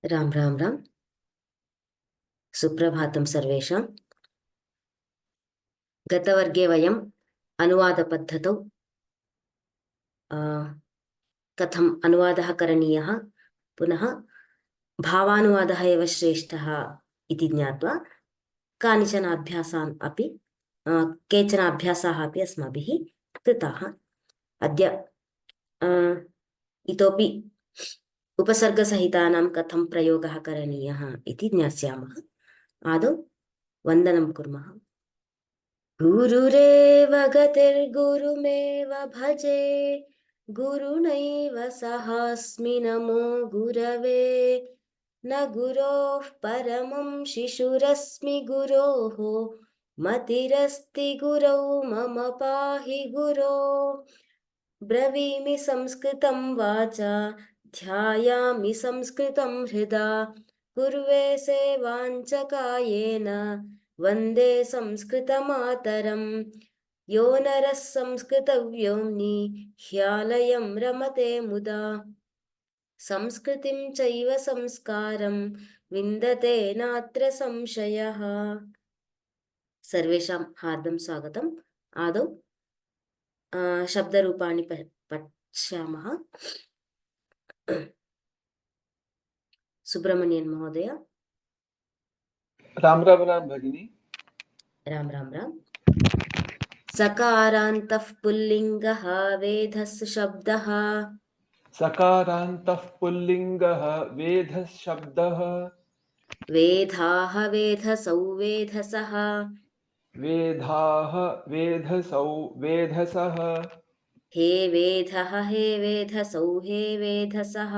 राम राम राम। सुप्रभातं सर्वेषां। गतवर्गे वयम् अनुवादपद्धतौ कथम् अनुवादः करणीयः, पुनः भावानुवादः एव श्रेष्ठः इति ज्ञात्वा कानिचन अभ्यासान् अपि केचन अभ्यासाः अपि अस्माभिः कृताः। अद्य इतोपि उपसर्गसहितानां कथं प्रयोगः करणीयः इति ज्ञास्यामः। आदौ वन्दनं कुर्मः। गुरुरेव गतिर्गुरुमेव भजे, गुरुणैव सहास्मि नमो गुरवे। न गुरोः परमं शिशुरस्मि गुरोः, मतिरस्ति गुरौ मम पाहि गुरो। ब्रवीमि संस्कृतं वाचा, ध्यायामि संस्कृतं हृदा, कुर्वे सेवाञ्च कायेन वन्दे संस्कृतमातरम्। यो नरः संस्कृतव्योम्नि ह्यालयं रमते मुदा, संस्कृतिं चैव संस्कारं विन्दते नात्र संशयः। सर्वेषां हार्दं स्वागतम्। आदौ शब्दरूपाणि पश्यामः। सुब्रह्मण्यन् महोदय। राम राम राम भगिनी। राम राम राम। सकारान्तः पुल्लिङ्गः वेधस् शब्दः, सकारान्तः पुल्लिङ्गः वेधः शब्दः, वेधाः वेधसौ वेधसः, वेधाः वेधसौ वेधसः, हे वेधः हे वेधसौ हे वेधसः,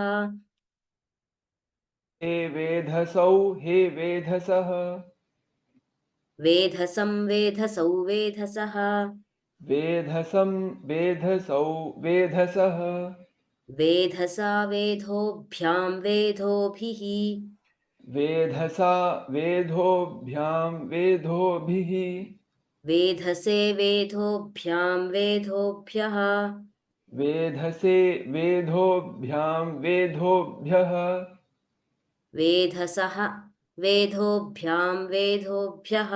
हे वेधसौ हे वेधसः, वेधसं वेधसौ वेधसः, वेधसं वेधसौ वेधसः, वेधसा वेधोभ्यां वेधोभिः, वेधसा वेधोभ्यां वेधोभिः, वेधसे वेधोभ्यां वेधोभ्यः, वेधसे वेधोभ्यां वेधोभ्यः, वेधसः वेधोभ्यां वेधोभ्यः,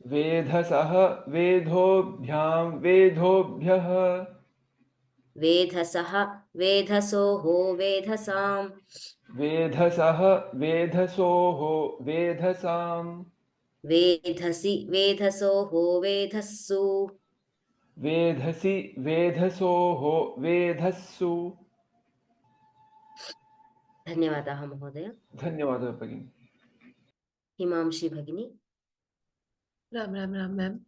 वेधसः वेधोभ्यां वेधोभ्यः, वेधसः वेधसोः वेधसाम्, वेधसः वेधसोः वेधसाम्, वेधसि वेधसोः वेधस्सु। वेधसि वेधसोः वेधस्सु। धन्यवादाः महोदय। धन्यवादः भगिनी। हिमांशी भगिनी। राम राम राम मैम।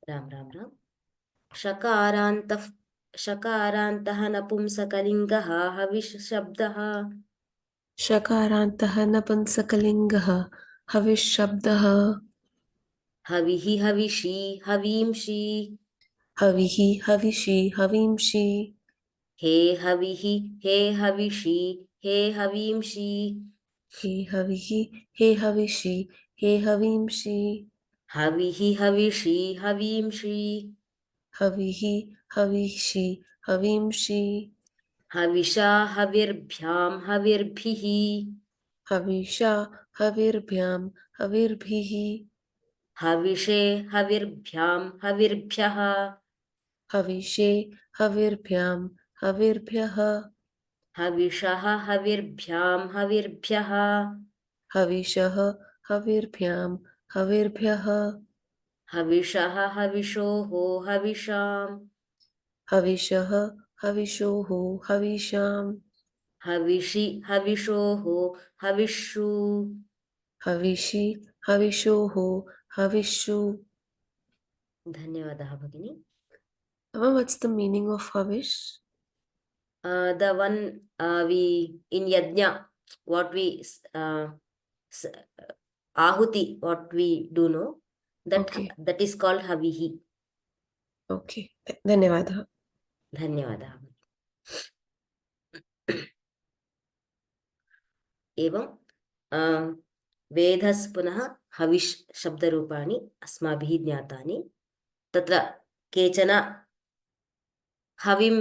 राम राम राम। शकारान्तः नपुंसकलिङ्गः हविष् शब्दः, शकारान्तः नपुंसकलिङ्गः हविष् शब्दः, हविः हविषि हवींषि, हविः हविषि हवींषि, हे हविः हे हविषि हे हवींषि, हे हविः हे हविषि हे हवींषि, हविः हविषि हवींषि, हविः हविषि हवींषि, हविषा हविर्भ्यां हविर्भिः, हविषा हविर्भ्यां हविर्भिः, हविषे हविर्भ्यां हविर्भ्यः, हविषे हविर्भ्यां हविर्भ्यः, हविषः हविर्भ्यां हविर्भ्यः, हविषः हविर्भ्यां हविर्भ्यः, हविषः हविषोः हविषाम्, हविषः हविषोः हविषाम्, हविषि हविषोः हविषु। हविषि हविषोः हविषु. धन्यवादः भगिनी। What's the meaning of havish? The one we in yajna, what we ahuti, what we do know, that is called havihi. Okay, धन्यवादः. धन्यवादः। एवं वेदस् पुनः हविष् शब्दरूपाणि अस्माभिः ज्ञातानि। तत्र केचन हविं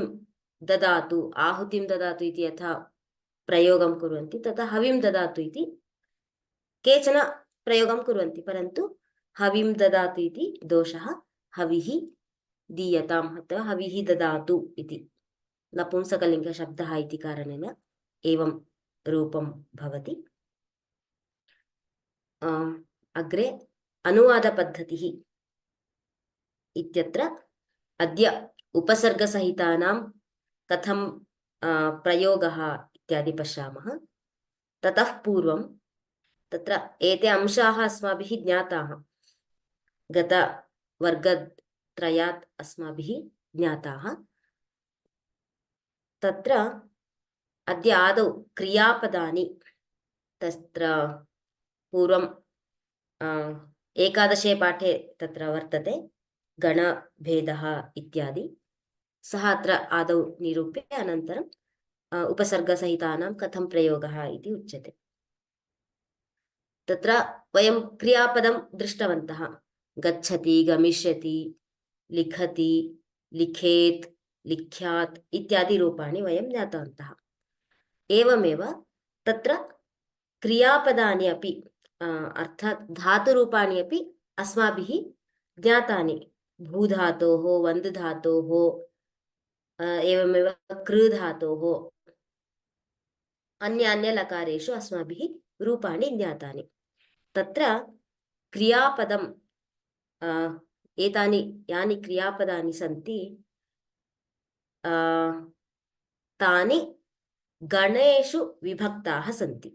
ददातु आहुतिं ददातु इति यथा प्रयोगं कुर्वन्ति, तथा हविं ददातु इति केचन प्रयोगं कुर्वन्ति, परन्तु हविं ददातु इति दोषः। हविः दीयताम् अथवा हविः ददातु इति नपुंसकलिङ्गशब्दः इति कारणेन एवं रूपं भवति। अग्रे अनुवादपद्धतिः इत्यत्र अद्य उपसर्गसहितानां कथं प्रयोगः इत्यादि पश्यामः। ततः पूर्वं तत्र एते अंशाः अस्माभिः ज्ञाताः, गतवर्गत्रयात् अस्माभिः ज्ञाताः। तत्र अद्य आदौ क्रियापदानि, तत्र पूर्वं एकादशे पाठे तत्र वर्तते गणभेदः इत्यादि, सः अत्र आदौ निरूप्य अनन्तरं उपसर्गसहितानां कथं प्रयोगः इति उच्यते। तत्र वयं क्रियापदं दृष्टवन्तः, गच्छति, गमिष्यति, लिखति, लिखेत्, लिख्यात् इत्यादि रूपाणि वयं ज्ञातवन्तः। एवमेव तत्र क्रियापदानि अपि अर्थात् धातुरूपाणि अपि अस्माभिः ज्ञातानि। भूधातोः, वन्द्-धातोः, एवमेव कृ-धातोः, अन्यान्यलकारेषु अस्माभिः रूपाणि ज्ञातानि। तत्र क्रियापदं एतानि यानि क्रियापदानि सन्ति तानि गणेषु विभक्ताः सन्ति।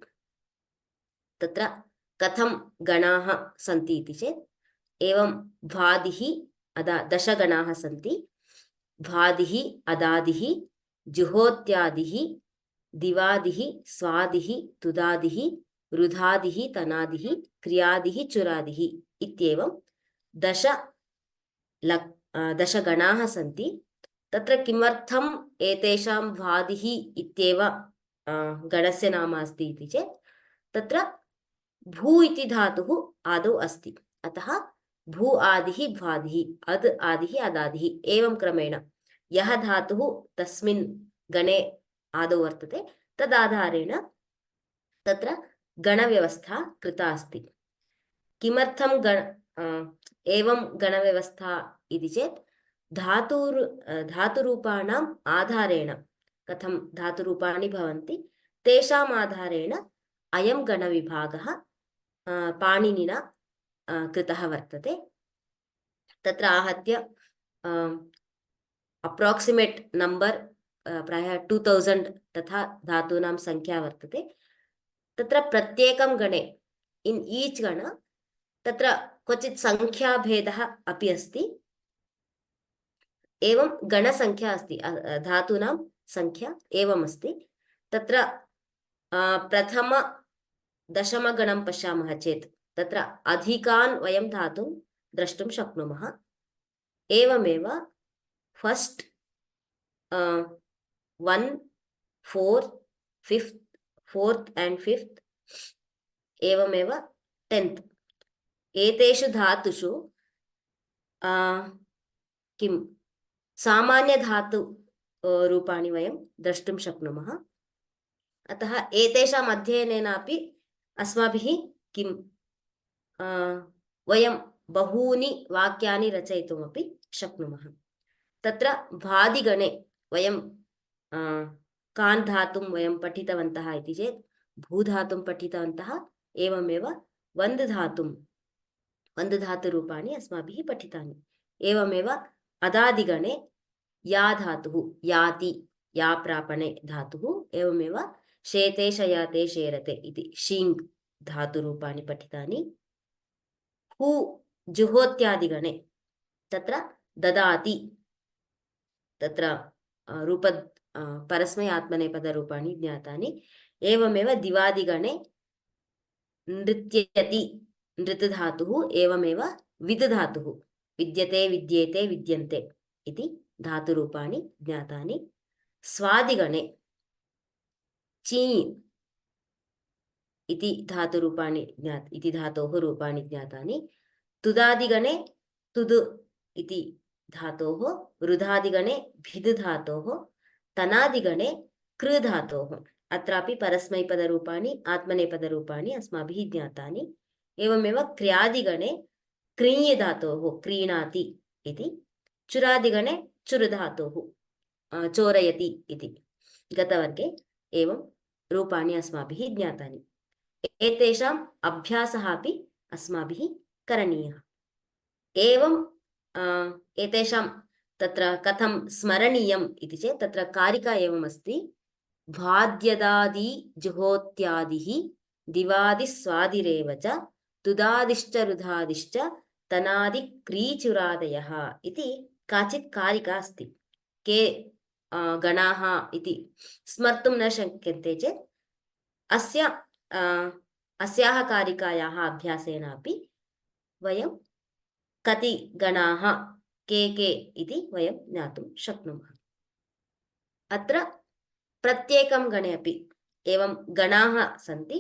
तत्र कथं गणाः सन्ति इति चेत् एवं भ्वादिः दशगणाः सन्ति। भ्वादिः, अदादिः, जुहोत्यादिः, दिवादिः, स्वादिः, तुदादिः, रुधादिः, तनादिः, क्रियादिः, चुरादिः इत्येवं दशगणाः सन्ति। तत्र किमर्थम् एतेषां भ्वादिः इत्येव गणस्य नाम अस्ति इति चेत् तत्र भू इति धातुः आदौ अस्ति, अतः भू आदिः भ्वादिः, अद् आदिः अदादिः, एवं क्रमेण यः धातुः तस्मिन् गणे आदौ वर्तते तदाधारेण तत्र गणव्यवस्था कृता अस्ति। किमर्थं एवं गणव्यवस्था इति चेत् धातुरूपाणाम् आधारेण कथं धातुरूपाणि भवन्ति तेषाम् आधारेण अयं गणविभागः पाणिनिना कृतः वर्तते। तत्र आहत्य अप्राक्सिमेट् नम्बर् प्रायः 2000 तथा धातूनां संख्या वर्तते। तत्र प्रत्येकं गणे इन् ईच् गण तत्र क्वचित् संख्याभेदः अपि अस्ति। एवं गणसंख्या अस्ति, धातूनां संख्या एवम् अस्ति। तत्र प्रथम दशमगणं पश्यामः चेत् तत्र अधिकान् वयं धातुं द्रष्टुं शक्नुमः। एवमेव first 1, 4, 5th, 4th and 5th, एवमेव 10th, एतेषु धातुषु किं सामान्यधातु रूपाणि वयं द्रष्टुं शक्नुमः। अतः एतेषाम् अध्ययनेनापि अस्माभिः किं वयं बहूनि वाक्यानि रचयितुमपि शक्नुमः। तत्र भ्वादिगणे वयं कान् धातुं वयं पठितवन्तः इति चेत् भूधातुं पठितवन्तः, एवमेव वन्द्-धातुरूपाणि अस्माभिः पठितानि। एवमेव अदादिगणे या धातुः, याति, या प्रापणे धातुः, एवमेव शेते, शयाते, शेरते इति शीङ् धातुरूपाणि पठितानि। हू जुहोत्यादिगणे तत्र ददाति, तत्र रूप परस्मैआत्मनेपदरूपाणि ज्ञातानि। एवमेव दिवादिगणे नृत्यति, नृत् धातुः, एवमेव विद् धातुः, विद्यते, विद्येते, विद्यन्ते इति धातुरूपाणि ज्ञातानि। स्वादिगणे ची इति धातोः रूपाणि ज्ञातानि। तुदादिगणे तुदु इति धातोः, रुधादिगणे भिद् धातोः, तनादिगणे कृ धातोः, अत्रापि परस्मैपदरूपाणि आत्मनेपदरूपाणि अस्माभिः ज्ञातानि। एवमेव क्रियादिगणे क्रीञ् धातोः क्रीणाति इति, चुरादिगणे चुर् धातोः चोरयति इति गतवर्गे एवं रूपाणि अस्माभिः ज्ञातानि। एतेषाम् अभ्यासः अपि अस्माभिः करणीयः। एवं एतेषां तत्र कथं स्मरणीयम् इति चेत् तत्र कारिका एवमस्ति। भाद्यदादि जुहोत्यादिः दिवादिस्वादिरेव च तुदादिश्च रुधादिश्च तनादि क्रीचुरादयः इति काचित् कारिका अस्ति। के गणाः इति स्मर्तुं न शक्यन्ते चेत् अस्याः कारिकायाः अभ्यासेन अपि वयं कति गणाः के इति वयं ज्ञातुं शक्नुमः। अत्र प्रत्येकं गणे अपि एवं गणाः सन्ति,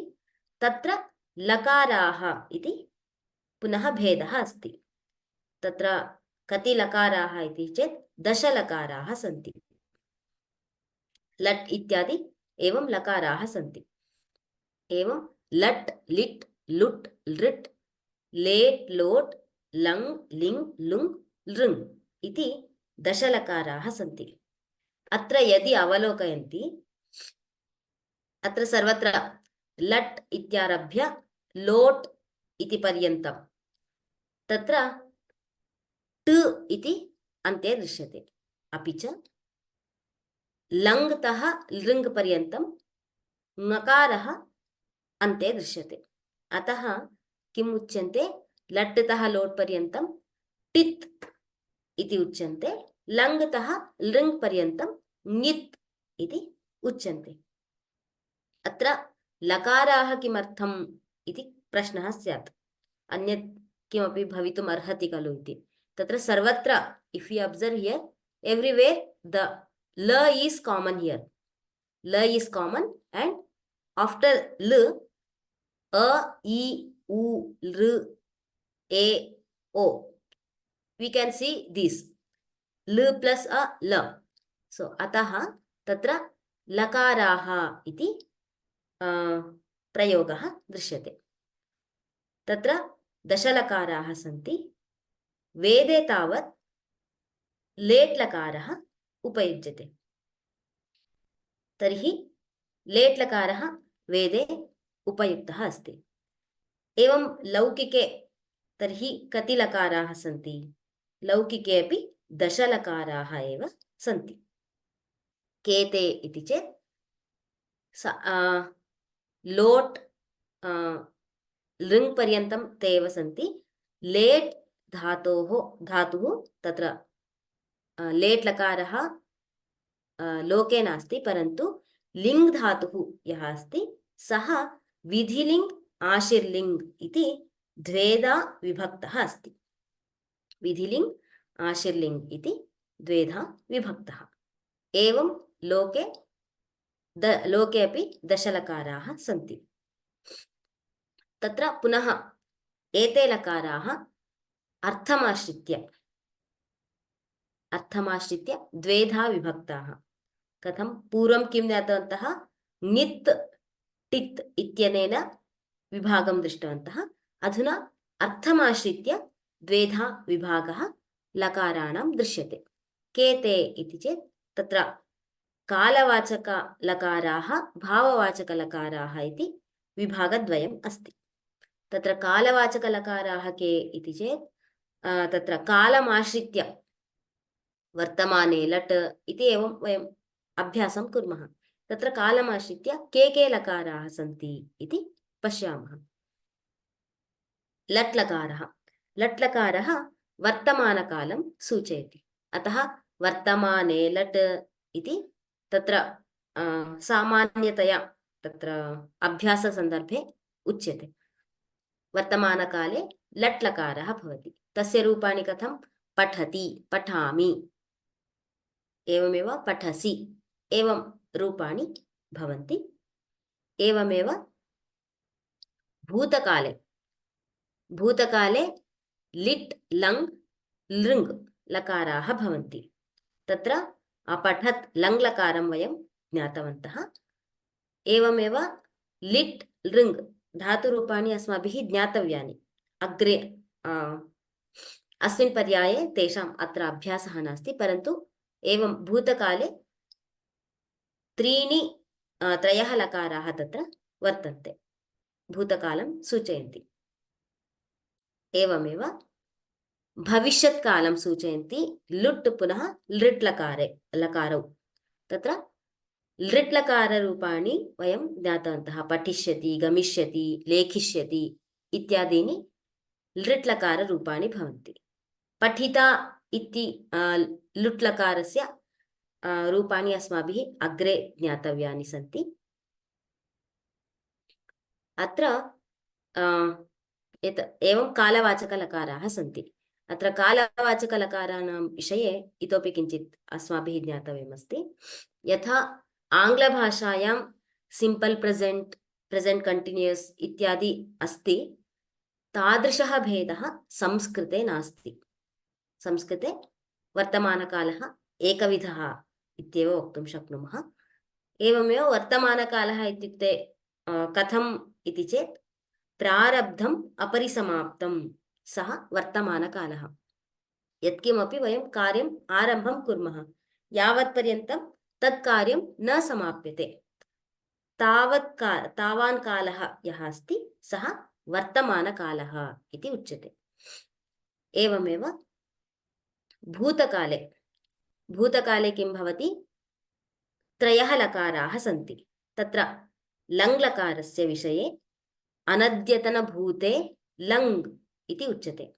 तत्र लकाराः इति पुनः भेदः अस्ति। तत्र कति लकाराः इति चेत् 10 लकाराः सन्ति। लट् इत्यादि एवं लकाराः सन्ति। एवं लट् लिट् लुट् लृट् लेट् लोट् लङ् लिङ् लुङ् लृङ् इति 10 लकाराः सन्ति। अत्र यदि अवलोकयन्ति, अत्र सर्वत्र लट् इत्यारभ्य लोट् इति पर्यन्तं तत्र ट इति अन्ते दृश्यते। अपि च लङ्तः लृङ् पर्यन्तं ङकारः अन्ते दृश्यते। अतः किम् उच्यन्ते? लट्तः लोट् पर्यन्तं टित् इति उच्यन्ते, लङ्तः लृङ् पर्यन्तं ङित् इति उच्यन्ते। अत्र लकाराः किमर्थम् इति प्रश्नः स्यात्। अन्यत् किमपि भवितुम् अर्हति खलु इति। तत्र सर्वत्र if you observe here everywhere the law is common here. ल is common and after ल a e u r a o we can see this ल plus a ल. So अतः तत्र लकाराः इति प्रयोगः दृश्यते। तत्र 10 लकाराः सन्ति। वेदे तावत् लेट् लकारः उपयुज्यते। तर्हि लेट् लकारः वेदे उपयुक्तः अस्ति। एवं लौकिके तर्हि कति लकाराः सन्ति? लौकिके अपि 10 लकाराः एव सन्ति। केते इति चेत् लोट् लृङ् पर्यन्तं ते एव सन्ति। लेट् धातुः तत्र लेट् लकारः लोके नास्ति, परन्तु लिङ् धातुः यः अस्ति सः विधिलिङ् आशीर्लिङ् इति द्वेधा विभक्तः अस्ति। विधिलिङ् आशीर्लिङ् इति द्वेधा विभक्तः। एवं लोके अपि 10 लकाराः सन्ति। तत्र पुनः एते लकाराः अर्थमाश्रित्य द्वेधा विभक्ताः। कथं? पूर्वं किं ज्ञातवन्तः? ङित् टित् इत्यनेन विभागं दृष्टवन्तः। अधुना अर्थमाश्रित्य द्वेधा विभागः लकाराणां दृश्यते। केते इति चेत् तत्र कालवाचकलकाराः भाववाचकलकाराः इति विभागद्वयम् अस्ति। तत्र कालवाचकलकाराः के इति चेत् तत्र कालमाश्रित्य वर्तमाने लट् इति एवं वयम् अभ्यासं कुर्मः। तत्र कालमाश्रित्य के लकाराः सन्ति इति पश्यामः। लट् लकारः वर्तमानकालं सूचयति। अतः वर्तमाने लट् इति तत्र सामान्यतया तत्र अभ्याससन्दर्भे उच्यते। वर्तमानकाले लट् लकारः भवति। तस्य रूपाणि कथं? पठति, पठामि, एवमेव पठसि, एवं रूपाणि भवन्ति। एवमेव भूतकाले लिट् लङ् लृङ् लकाराः भवन्ति। तत्र अपठत् लङ् लकारं वयं ज्ञातवन्तः। एवमेव लिट् लृङ् धातुरूपाणि अस्माभिः ज्ञातव्यानि अग्रे अस्मिन् पर्याये तेषाम् अत्र अभ्यासः नास्ति परन्तु एवं भूतकाले त्रयः लकाराः तत्र वर्तन्ते भूतकालं सूचयन्ति एवमेव भविष्यत्कालं सूचयन्ति लुट् पुनः लृट् लकारौ तत्र लृट् लकाररूपाणि वयं ज्ञातवन्तः पठिष्यति गमिष्यति लेखिष्यति इत्यादीनि लृट् लकाररूपाणि भवन्ति पठिता इति लुट् लकारस्य रूपाणि अस्माभिः अग्रे ज्ञातव्यानि सन्ति अत्र एवं कालवाचकलकाराः सन्ति अत्र कालवाचकलकाराणां विषये इतोपि किञ्चित् अस्माभिः ज्ञातव्यमस्ति यथा आङ्ग्लभाषायां सिम्पल् प्रेजेण्ट् प्रेजेण्ट् कण्टिन्यूस् इत्यादि अस्ति तादृशः भेदः संस्कृते नास्ति संस्कृते वर्तमानकालः एकविधः इत्येव वक्तुं शक्नुमः एवमेव वर्तमानकालः इत्युक्ते कथम् इति चेत् प्रारब्धम् अपरिसमाप्तं सः वर्तमानकालः यत्किमपि वयं कार्यम् आरम्भं कुर्मः यावत्पर्यन्तं तत् कार्यं न समाप्यते तावान् कालः यः अस्ति सः वर्तमानकालः इति उच्यते एवमेव भूतकाले किं भवति त्रयः लकाराः सन्ति तत्र लङ् लकारस्य विषये अनद्यतनभूते लङ् इति उच्यते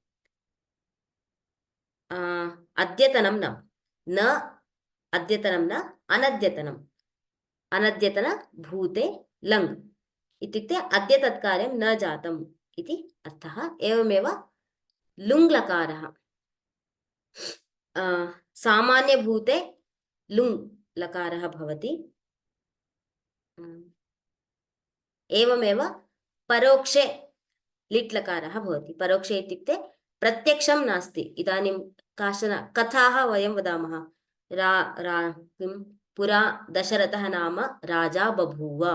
अद्यतनं न अद्यतनं न अनद्यतनम् अनद्यतनभूते लङ् इत्युक्ते अद्य तत्कार्यं न जातम् इति अर्थः एवमेव लुङ् लकारः सामान्यभूते लुङ् लकारः भवति एवमेव परोक्षे लिट् लकारः भवति परोक्षे इत्युक्ते प्रत्यक्षं नास्ति इदानीं काचन कथाः वयं वदामः पुरा दशरथः नाम राजा बभूव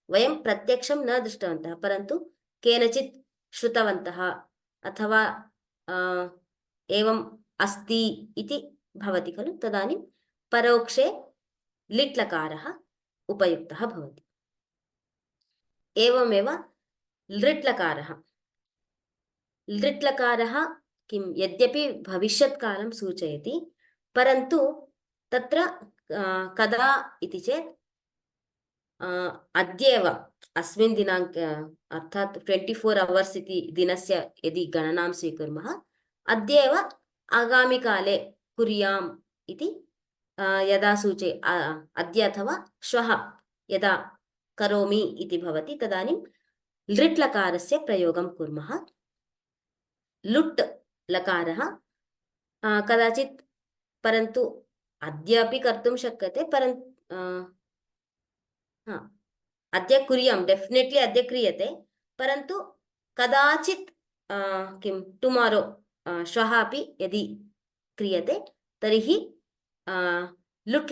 वयं प्रत्यक्षं न दृष्टवन्तः परन्तु केनचित् श्रुतवन्तः अथवा एवम् अस्ति इति भवति खलु तदानीं परोक्षे लिट् लकारः उपयुक्तः भवति एवमेव लृट् लकारः किं यद्यपि भविष्यत्कालं सूचयति परन्तु तत्र कदा इति चेत् अद्येव अस्मिन् दिनाङ्के अर्थात् 24 अवर्स् इति दिनस्य यदि गणनां स्वीकुर्मः अद्येव आगामिकाले कुर्याम् इति यदा अद्य अथवा श्वः यदा करोमि इति भवति तदानीं लृट् लकारस्य प्रयोगं कुर्मः लुट् लकारः कदाचित् परन्तु अद्य अपि कर्तुं शक्यते परन्तु अद्य कुर्यां डेफिनेट्लि अद्य क्रियते परन्तु कदाचित् किं टुमारो श्वः अपि यदि क्रियते तर्हि लुट्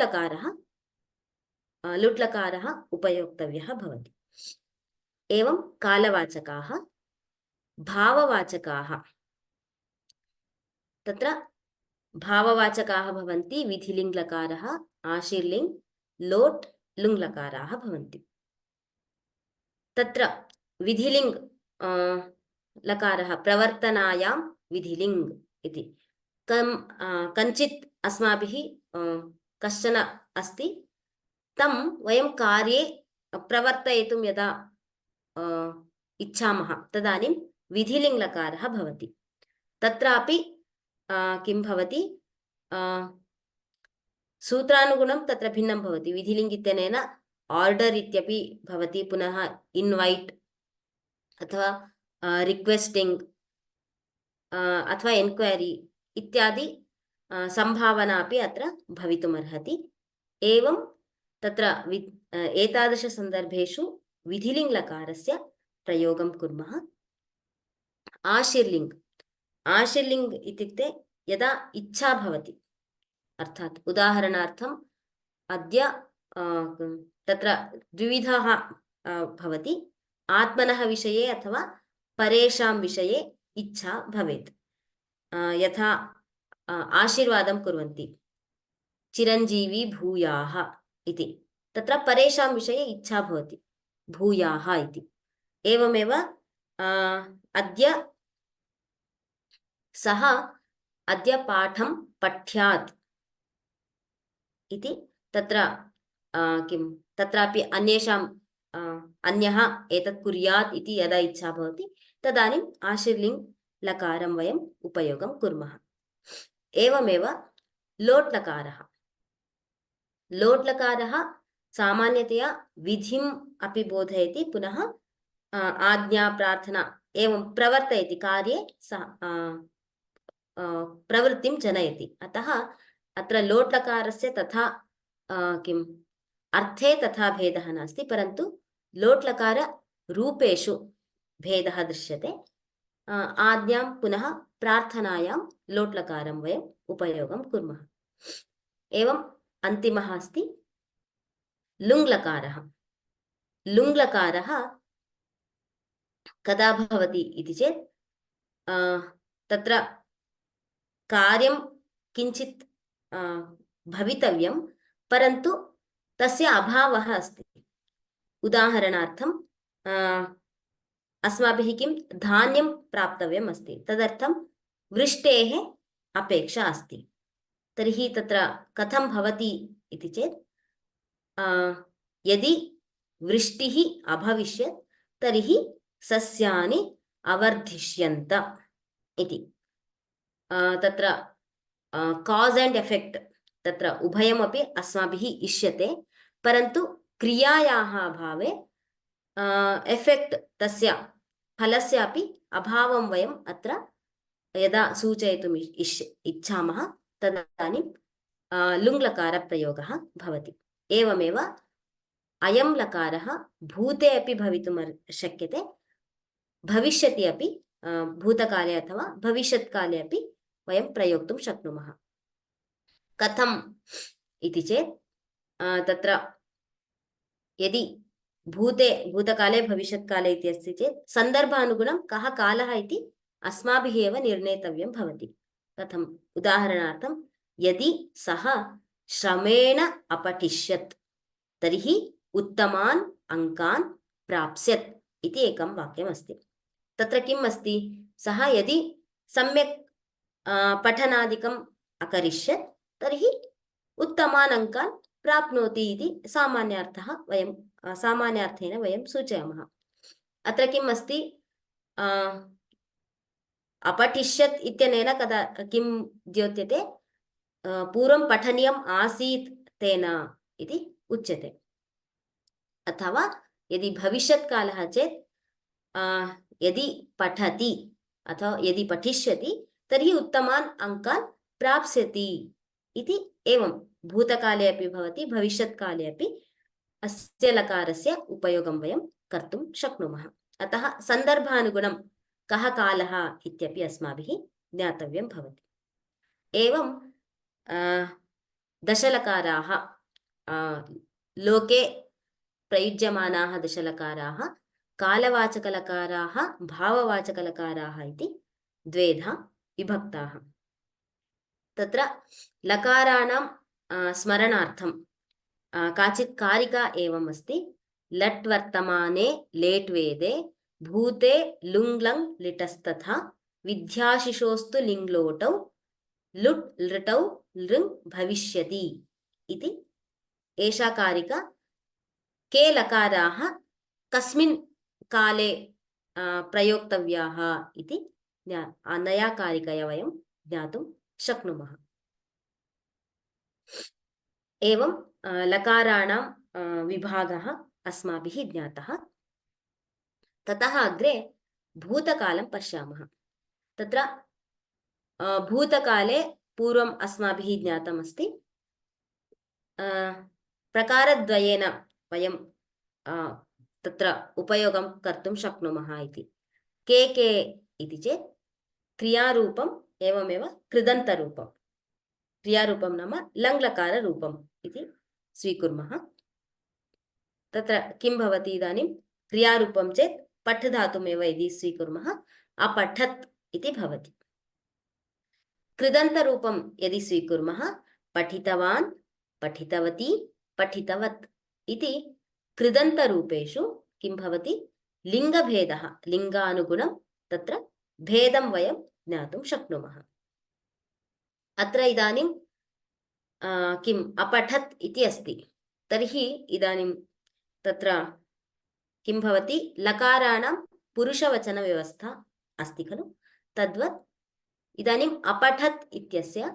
लकारः उपयोक्तव्यः भवति एवं कालवाचकाः भाववाचकाः तत्र भाववाचकाः भवन्ति विधिलिङ् लकारः आशीर्लिङ् लोट् लुङ् लकाराः भवन्ति तत्र विधिलिङ् लकारः प्रवर्तनायां विधिलिङ् इति कञ्चित् अस्माभिः कश्चन अस्ति तं वयं कार्ये प्रवर्तयितुं यदा इच्छामः तदानीं विधिलिङ् लकारः भवति तत्रापि किं भवति सूत्रानुगुणं तत्र भिन्नं भवति विधिलिङ् इत्यनेन आर्डर् इत्यपि भवति पुनः इन्वैट् अथवा रिक्वेस्टिङ्ग् अथवा एन्क्वैरी इत्यादि संभावना अपि अत्र भवितुमर्हति एवं तत्र एतादृशसन्दर्भेषु विधिलिङ् लकारस्य प्रयोगं कुर्मः आशीर्लिङ् इत्युक्ते यदा इच्छा भवति अर्थात् उदाहरणार्थम् अद्य तत्र द्विविधः भवति। आत्मनः विषये अथवा परेषां विषये इच्छा भवेत्। यथा आशीर्वादं कुर्वन्ति, चिरञ्जीवी भूयाः इति, तत्र परेषां विषये इच्छा भवति, भूयाः इति। एवमेव अद्य सः अद्य पाठं पठ्यात् इति, तत्र किं तत्रापि अन्येषां अन्यः एतत् कुर्यात् इति यदा इच्छा भवति तदानीम् आशीर्लिङ्ग् लकारं वयम् उपयोगं कुर्मः। एवमेव लोट् लकारः, लोट् लकारः सामान्यतया विधिम् अपि बोधयति, पुनः आज्ञा प्रार्थना एवं प्रवर्तयति, कार्ये प्रवृत्तिं जनयति। अतः अत्र लोट् लकारस्य तथा किम् अर्थे तथा भेदः नास्ति, परन्तु लोट् लकार रूपेषु भेदः दृश्यते। आज्ञां पुनः प्रार्थनायां लोट् लकारं वयम् उपयोगं कुर्मः। एवम् अन्तिमः अस्ति लुङ् लकारः। लुङ् लकारः कदा भवति इति चेत् तत्र कार्यं किञ्चित् भवितव्यं, परन्तु तस्य अभावः अस्ति। उदाहरणार्थं अस्माभिः किं धान्यं प्राप्तव्यम् अस्ति, तदर्थं वृष्टेः अपेक्षा अस्ति। तर्हि तत्र कथं भवति इति चेत् यदि वृष्टिः अभविष्यत् तर्हि सस्यानि अवर्धिष्यन्त इति। तत्र कास् एण्ड् एफेक्ट् तत्र उभयमपि अस्माभिः इष्यते, परन्तु क्रियायाः अभावे एफेक्ट् तस्य फलस्यापि अभावं वयम् अत्र यदा सूचयितुम् इच्छामः तदानीं लुङ् लकारप्रयोगः भवति। एवमेव अयं लकारः भूते अपि भवितुं शक्यते, भविष्यति अपि, भूतकाले अथवा भविष्यत्काले अपि वयं प्रयोक्तुं शक्नुमः। कथम् इति चेत् तत्र यदि भूतकाले भविष्यत्काले इति अस्ति चेत् सन्दर्भानुगुणं कः कालः इति अस्माभिः एव निर्णेतव्यं भवति। कथम्? उदाहरणार्थं यदि सः श्रमेण अपठिष्यत् तर्हि उत्तमान् अङ्कान् प्राप्स्यत् इति एकं वाक्यमस्ति। तत्र किम् अस्ति? सः यदि सम्यक् पठनादिकम् अकरिष्यत् तर्हि उत्तमान् अङ्कान् प्राप्नोति इति सामान्यार्थेन वयं सूचयामः। अत्र किम् अस्ति? अपठिष्यत् इत्यनेन कदा किं द्योत्यते? पूर्वं पठनीयम् आसीत् तेन इति उच्यते। अथवा यदि भविष्यत्कालः चेत् यदि पठति अथवा यदि पठिष्यति तर्हि उत्तमान् अङ्कान् प्राप्स्यति इति। एवं भूतकाले अपि भवति, भविष्यत्काले अपि अस्य लकारस्य उपयोगं वयं कर्तुं शक्नुमः। अतः सन्दर्भानुगुणं कः कालः इत्यपि अस्माभिः ज्ञातव्यं भवति। एवं दशलकाराः, लोके प्रयुज्यमानाः दशलकाराः कालवाचकलकाराः, भाववाचकलकाराः इति द्वेधा विभक्ताः। तत्र लकाराणां स्मरणार्थं काचित् कारिका एवम् अस्ति। लट् वर्तमाने लेट् वेदे भूते लुङ् लङ् लिटस्तथा विद्याशिशोस्तु लिङ् लोटौ लुट् लृटौ लृङ् भविष्यति इति एषा कारिका। के लकाराः कस्मिन् काले प्रयोक्तव्याः इति अनया कारिकया वयं ज्ञातुं शक्नुमः। एवं लकाराणां विभागः अस्माभिः ज्ञातः। ततः अग्रे भूतकालं पश्यामः। तत्र भूतकाले पूर्वम् अस्माभिः ज्ञातमस्ति, प्रकारद्वयेन वयं तत्र उपयोगं कर्तुं शक्नुमः इति। के इति चेत् क्रियारूपम् एवमेव कृदन्तरूपम्। क्रियारूपं नाम लङ्लकाररूपम् इति स्वीकुर्मः। तत्र किं भवति इदानीं क्रियारूपं चेत् पठ् धातुमेव यदि स्वीकुर्मः अपठत् इति भवति। कृदन्तरूपं यदि स्वीकुर्मः पठितवान् पठितवती पठितवत् इति कृदन्तरूपेषु किं भवति लिङ्गभेदः लिङ्गानुगुणं तत्र भेदं वयं ज्ञातुं शक्नुमः। अत्र इदानीं किम् अपठत् इति अस्ति तर्हि इदानीं तत्र किं भवति लकाराणां पुरुषवचनव्यवस्था अस्ति खलु तद्वत् इदानीम् अपठत् इत्यस्य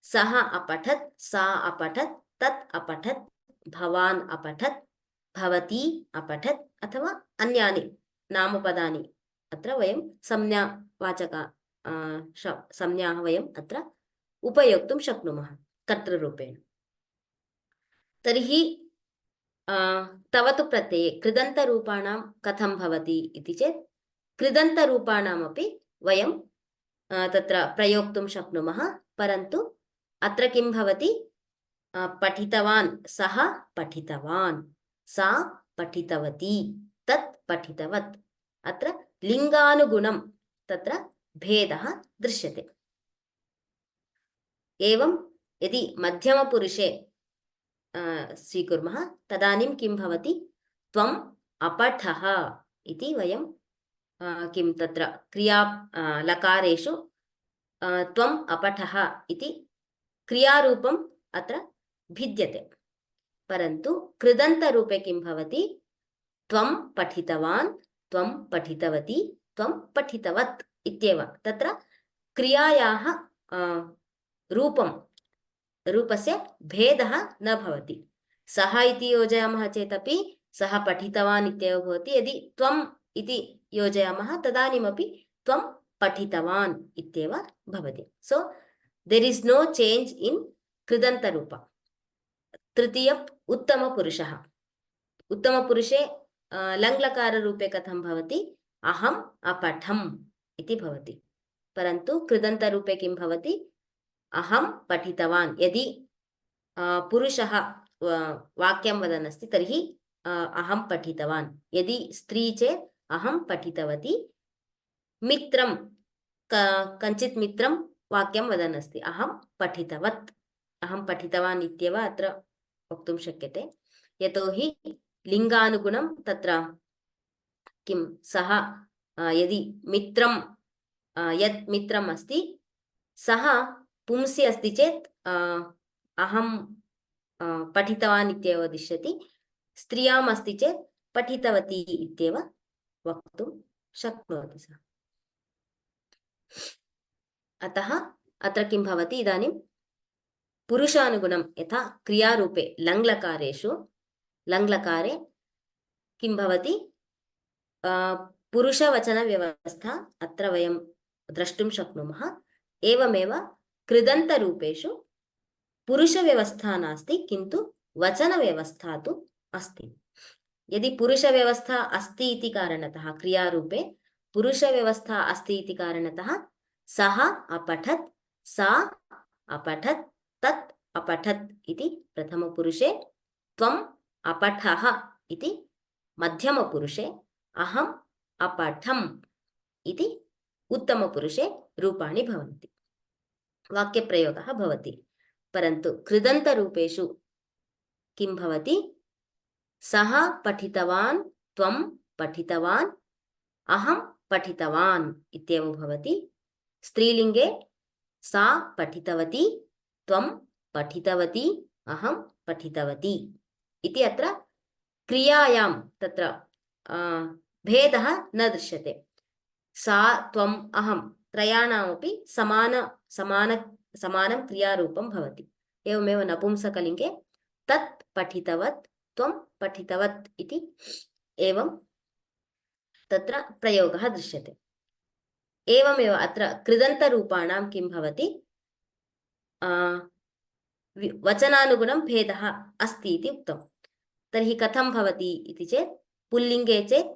सः अपठत् सा अपठत् तत् अपठत् भवान् अपठत् भवती अपठत् अथवा अन्यानि नामपदानि अत्र वयं संज्ञावाचक संज्ञाः वयम् अत्र उपयोक्तुं शक्नुमः कर्तृरूपेण। तर्हि तवतु प्रत्यये कृदन्तरूपाणां कथं भवति इति चेत् कृदन्तरूपाणामपि वयं तत्र प्रयोक्तुं शक्नुमः परन्तु अत्र किं भवति पठितवान् सः पठितवान् सा पठितवती तत् पठितवत् अत्र लिङ्गानुगुणं तत्र भेदः दृश्यते। एवं यदि मध्यमपुरुषे स्वीकुर्मः तदानीं किं भवति त्वम् अपठः इति वयं किं तत्र क्रिया लकारेषु त्वम् अपठः इति क्रियारूपम् अत्र भिद्यते परन्तु कृदन्तरूपे किं भवति त्वं पठितवान् त्वं पठितवती त्वं पठितवत् इत्येव तत्र क्रियायाः रूपस्य भेदः न भवति। सः इति योजयामः चेदपि सः पठितवान् इत्येव भवति यदि त्वम् इति योजयामः तदानीमपि त्वं पठितवान् इत्येव भवति। So there is no change in कृदन्तरूप। तृतीय उत्तमपुरुषः उत्तमपुरुषे लङ्लकाररूपे कथं भवति अहम् अपठम् इति भवति परन्तु कृदन्तरूपे किं भवति अहं पठितवान्। यदि पुरुषः वाक्यं वदन् अस्ति तर्हि अहं पठितवान् यदि स्त्री चेत् अहं पठितवती मित्रं कञ्चित् मित्रं वाक्यं वदन् अस्ति अहं पठितवत् अहं पठितवान् इत्येव अत्र वक्तुं शक्यते यतोहि लिङ्गानुगुणं तत्र किं सः यदि मित्रं यत् मित्रम् अस्ति सः पुंसि अस्ति चेत् अहं पठितवान् इत्येव वदिष्यति स्त्रियाम् अस्ति चेत् पठितवती इत्येव वक्तुं शक्नोति सः। अतः अत्र किं भवति इदानीं पुरुषानुगुणं यथा क्रियारूपे लङ्लकारे किं भवति पुरुषवचनव्यवस्था अत्र वयं द्रष्टुं शक्नुमः। एवमेव कृदन्तरूपेषु पुरुषव्यवस्था नास्ति किन्तु वचनव्यवस्था तु अस्ति। यदि पुरुषव्यवस्था अस्ति इति कारणतः क्रियारूपे पुरुषव्यवस्था अस्ति इति कारणतः सः अपठत् सा अपठत् तत् अपठत् इति प्रथमपुरुषे त्वम् अपठः इति मध्यमपुरुषे अहम् अपठम् इति उत्तमपुरुषे रूपाणि भवन्ति वाक्यप्रयोगः भवति। परन्तु कृदन्तरूपेषु किं भवति सः पठितवान् त्वं पठितवान् अहं पठितवान् इत्येव भवति। स्त्रीलिङ्गे सा पठितवती त्वं पठितवती अहं पठितवती इति अत्र क्रियायां तत्र भेदः न दृश्यते। सा त्वम् अहं त्रयाणामपि समानं क्रियारूपं भवति। एवमेव नपुंसकलिङ्गे तत् पठितवत् त्वं पठितवत् इति एवं तत्र प्रयोगः दृश्यते। एवमेव अत्र कृदन्तरूपाणां किं भवति वचनानुगुणं भेदः अस्ति इति उक्तं। तर्हि कथं भवति इति चेत् पुल्लिङ्गे चेत्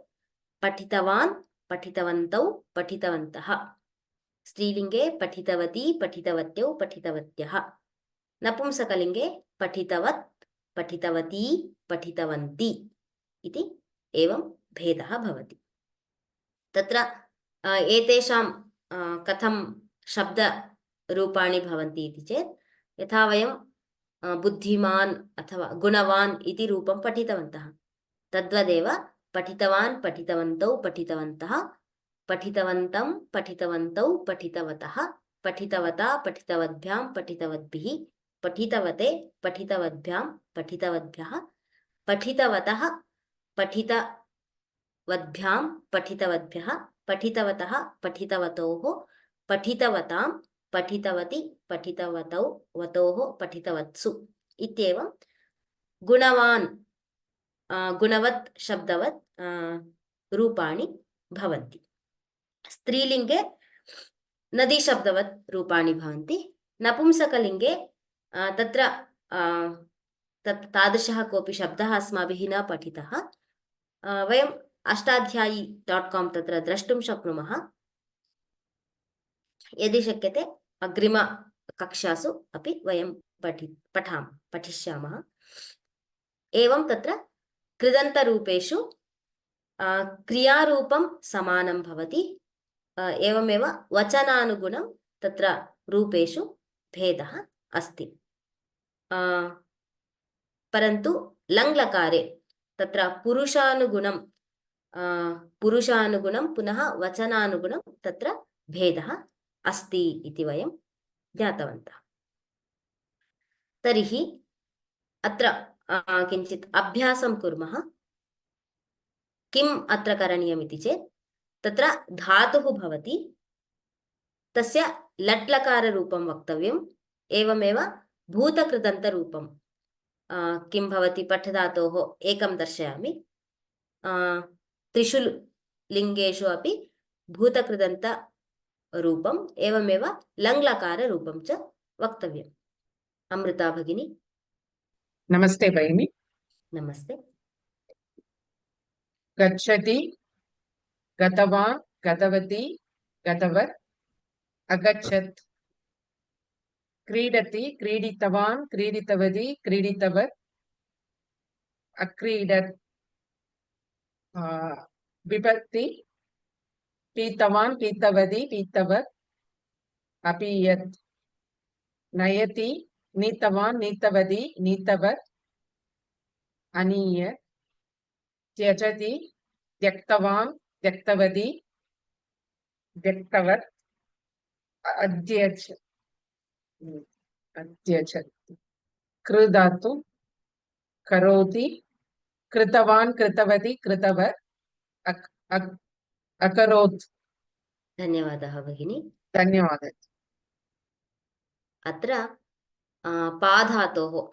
पठितवान् पठितवन्तौ पठितवन्तः स्त्रीलिङ्गे पठितवती पठितवत्यौ पठितवत्यः नपुंसकलिङ्गे पठितवत् पठितवती पठितवन्ति इति एवं भेदः भवति। तत्र एतेषां कथं शब्दरूपाणि भवन्ति इति चेत् यथा वयं बुद्धिमान् अथवा गुणवान् इति रूपं पठितवन्तः, तद्वदेव पठितवान्, पठितवन्तौ, पठितवन्तः, पठितवन्तं, पठितवन्तौ, पठितवतः, पठितवता, पठितवद्भ्यां, पठितवद्भिः, पठितवते, पठितवद्भ्यां, पठितवद्भ्यः, पठितवतः, पठितवद्भ्यां, पठितवद्भ्यः, पठितवतः, पठितवतोः, पठितवतां, पठितवति, पठितवतौ, वतोः, पठितवत्सु इत्येवं गुणवान् गुणवत् शब्दवत् रूपाणि भवन्ति। स्त्रीलिङ्गे नदीशब्दवत् रूपाणि भवन्ति। नपुंसकलिङ्गे तत्र तादृशः कोऽपि शब्दः अस्माभिः न पठितः। वयम् अष्टाध्यायी.com तत्र द्रष्टुं शक्नुमः। यदि शक्यते अग्रिमकक्षासु अपि वयं पठिष्यामः। एवं तत्र कृदन्तरूपेषु क्रियारूपं समानं भवति। एवमेव वचनानुगुणं तत्र रूपेषु भेदः अस्ति। परन्तु लङ्लकारे तत्र पुरुषानुगुणं पुनः वचनानुगुणं तत्र भेदः अस्ति इति वयं ज्ञातवन्तः। तर्हि अत्र किञ्चित् अभ्यासं कुर्मः। किम् अत्र करणीयम् इति चेत् तत्र धातुः भवति, तस्य लट्लकाररूपं वक्तव्यम्। एवमेव भूतकृदन्तरूपं किं भवति पठधातोः एकं दर्शयामि। त्रिषु लिङ्गेषु अपि भूतकृदन्तरूपम् एवमेव लङ्लकाररूपं च वक्तव्यम्। अमृता भगिनी। नमस्ते भगिनी। नमस्ते। गच्छति, गतवान्, गतवती, गतवत्, अगच्छत्। क्रीडति, क्रीडितवान्, क्रीडितवती, क्रीडितवत्, अक्रीडत्। पिबति, पीतवान्, पीतवती, पीतवत्, अपीयत्। नयति, नीतवान्, नीतवती, नीतवत्, अनीयत्। त्यजति, त्यक्तवान्, त्यक्तवती, त्यक्तवत्, अत्यजत्। कृधातु, करोति, कृतवान्, कृतवती, कृतवत्, अकरोत्। धन्यवादः भगिनी। धन्यवादः। अत्र पाधातोः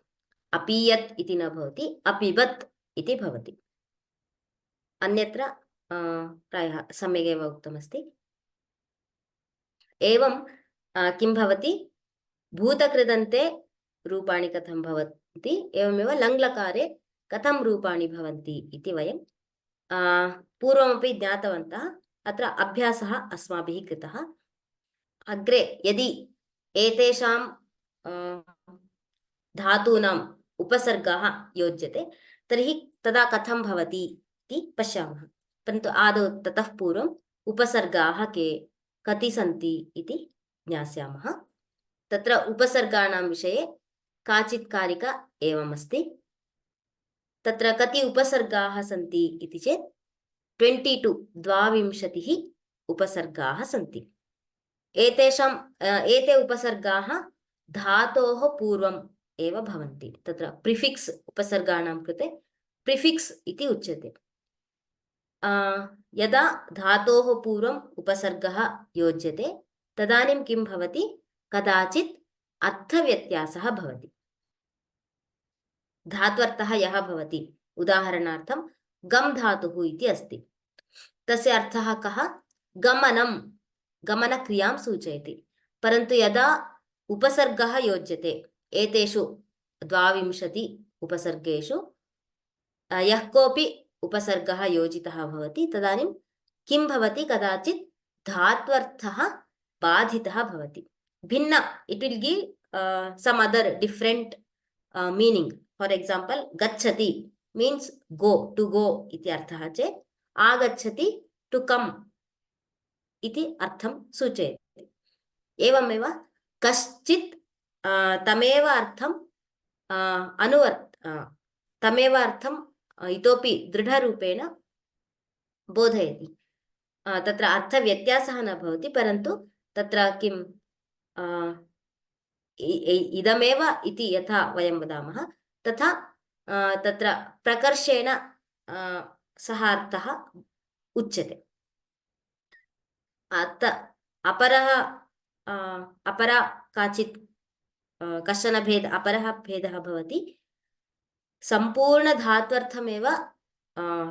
अपीयत् इति न भवति, अपिबत् इति भवति। अन्यत्र प्रायः सम्यगेव उक्तमस्ति। एवं किं भवति, भूतकृदन्ते रूपाणि कथं भवन्ति, एवमेव लङ्लकारे कथं रूपाणि भवन्ति इति वयं पूर्वमपि ज्ञातवन्तः। अत्र अभ्यासः अस्माभिः कृतः। अग्रे यदि एतेषां धातूनाम् उपसर्गः योज्यते तर्हि तदा कथं भवति इति पश्यामः। परन्तु आदौ ततः पूर्वम् उपसर्गाः कति सन्ति इति ज्ञास्यामः। तत्र उपसर्गाणां विषये काचित् कारिका एवमस्ति। तत्र कति उपसर्गाः सन्ति इति चेत् 22 उपसर्गाः सन्ति। एते उपसर्गाः धातोः पूर्वम् एव भवन्ति। तत्र प्रिफिक्स् उपसर्गाणां कृते प्रिफिक्स् इति उच्यते। यदा धातोः पूर्वम् उपसर्गः योज्यते तदानीं किं भवति, कदाचित् अर्थव्यत्यासः भवति। धात्वर्थः यः भवति, उदाहरणार्थं गम् धातुः इति अस्ति, तस्य अर्थः कः, गमनं, गमनक्रियां सूचयति। परन्तु यदा उपसर्गः योज्यते एतेषु 22 उपसर्गेषु यः कोऽपि उपसर्गः योजितः भवति तदानीं किं भवति, कदाचित् धात्वर्थः बाधितः भवति। भिन्न, it will give some other different meaning. For example, गच्छति मीन्स् गो, टु गो इति अर्थः चेत् आगच्छति टु कम् इति अर्थं सूचयति। एवमेव कश्चित् तमेव अर्थं तमेव अर्थं इतोपि दृढरूपेण बोधयति। तत्र अर्थव्यत्यासः न भवति, परन्तु तत्र किं इदमेव इति यथा वयं वदामः तथा तत्र प्रकर्षेण सः अर्थः उच्यते। अपरा काचित् कश्चन अपरः भेदः भवति, सम्पूर्णधात्वर्थमेव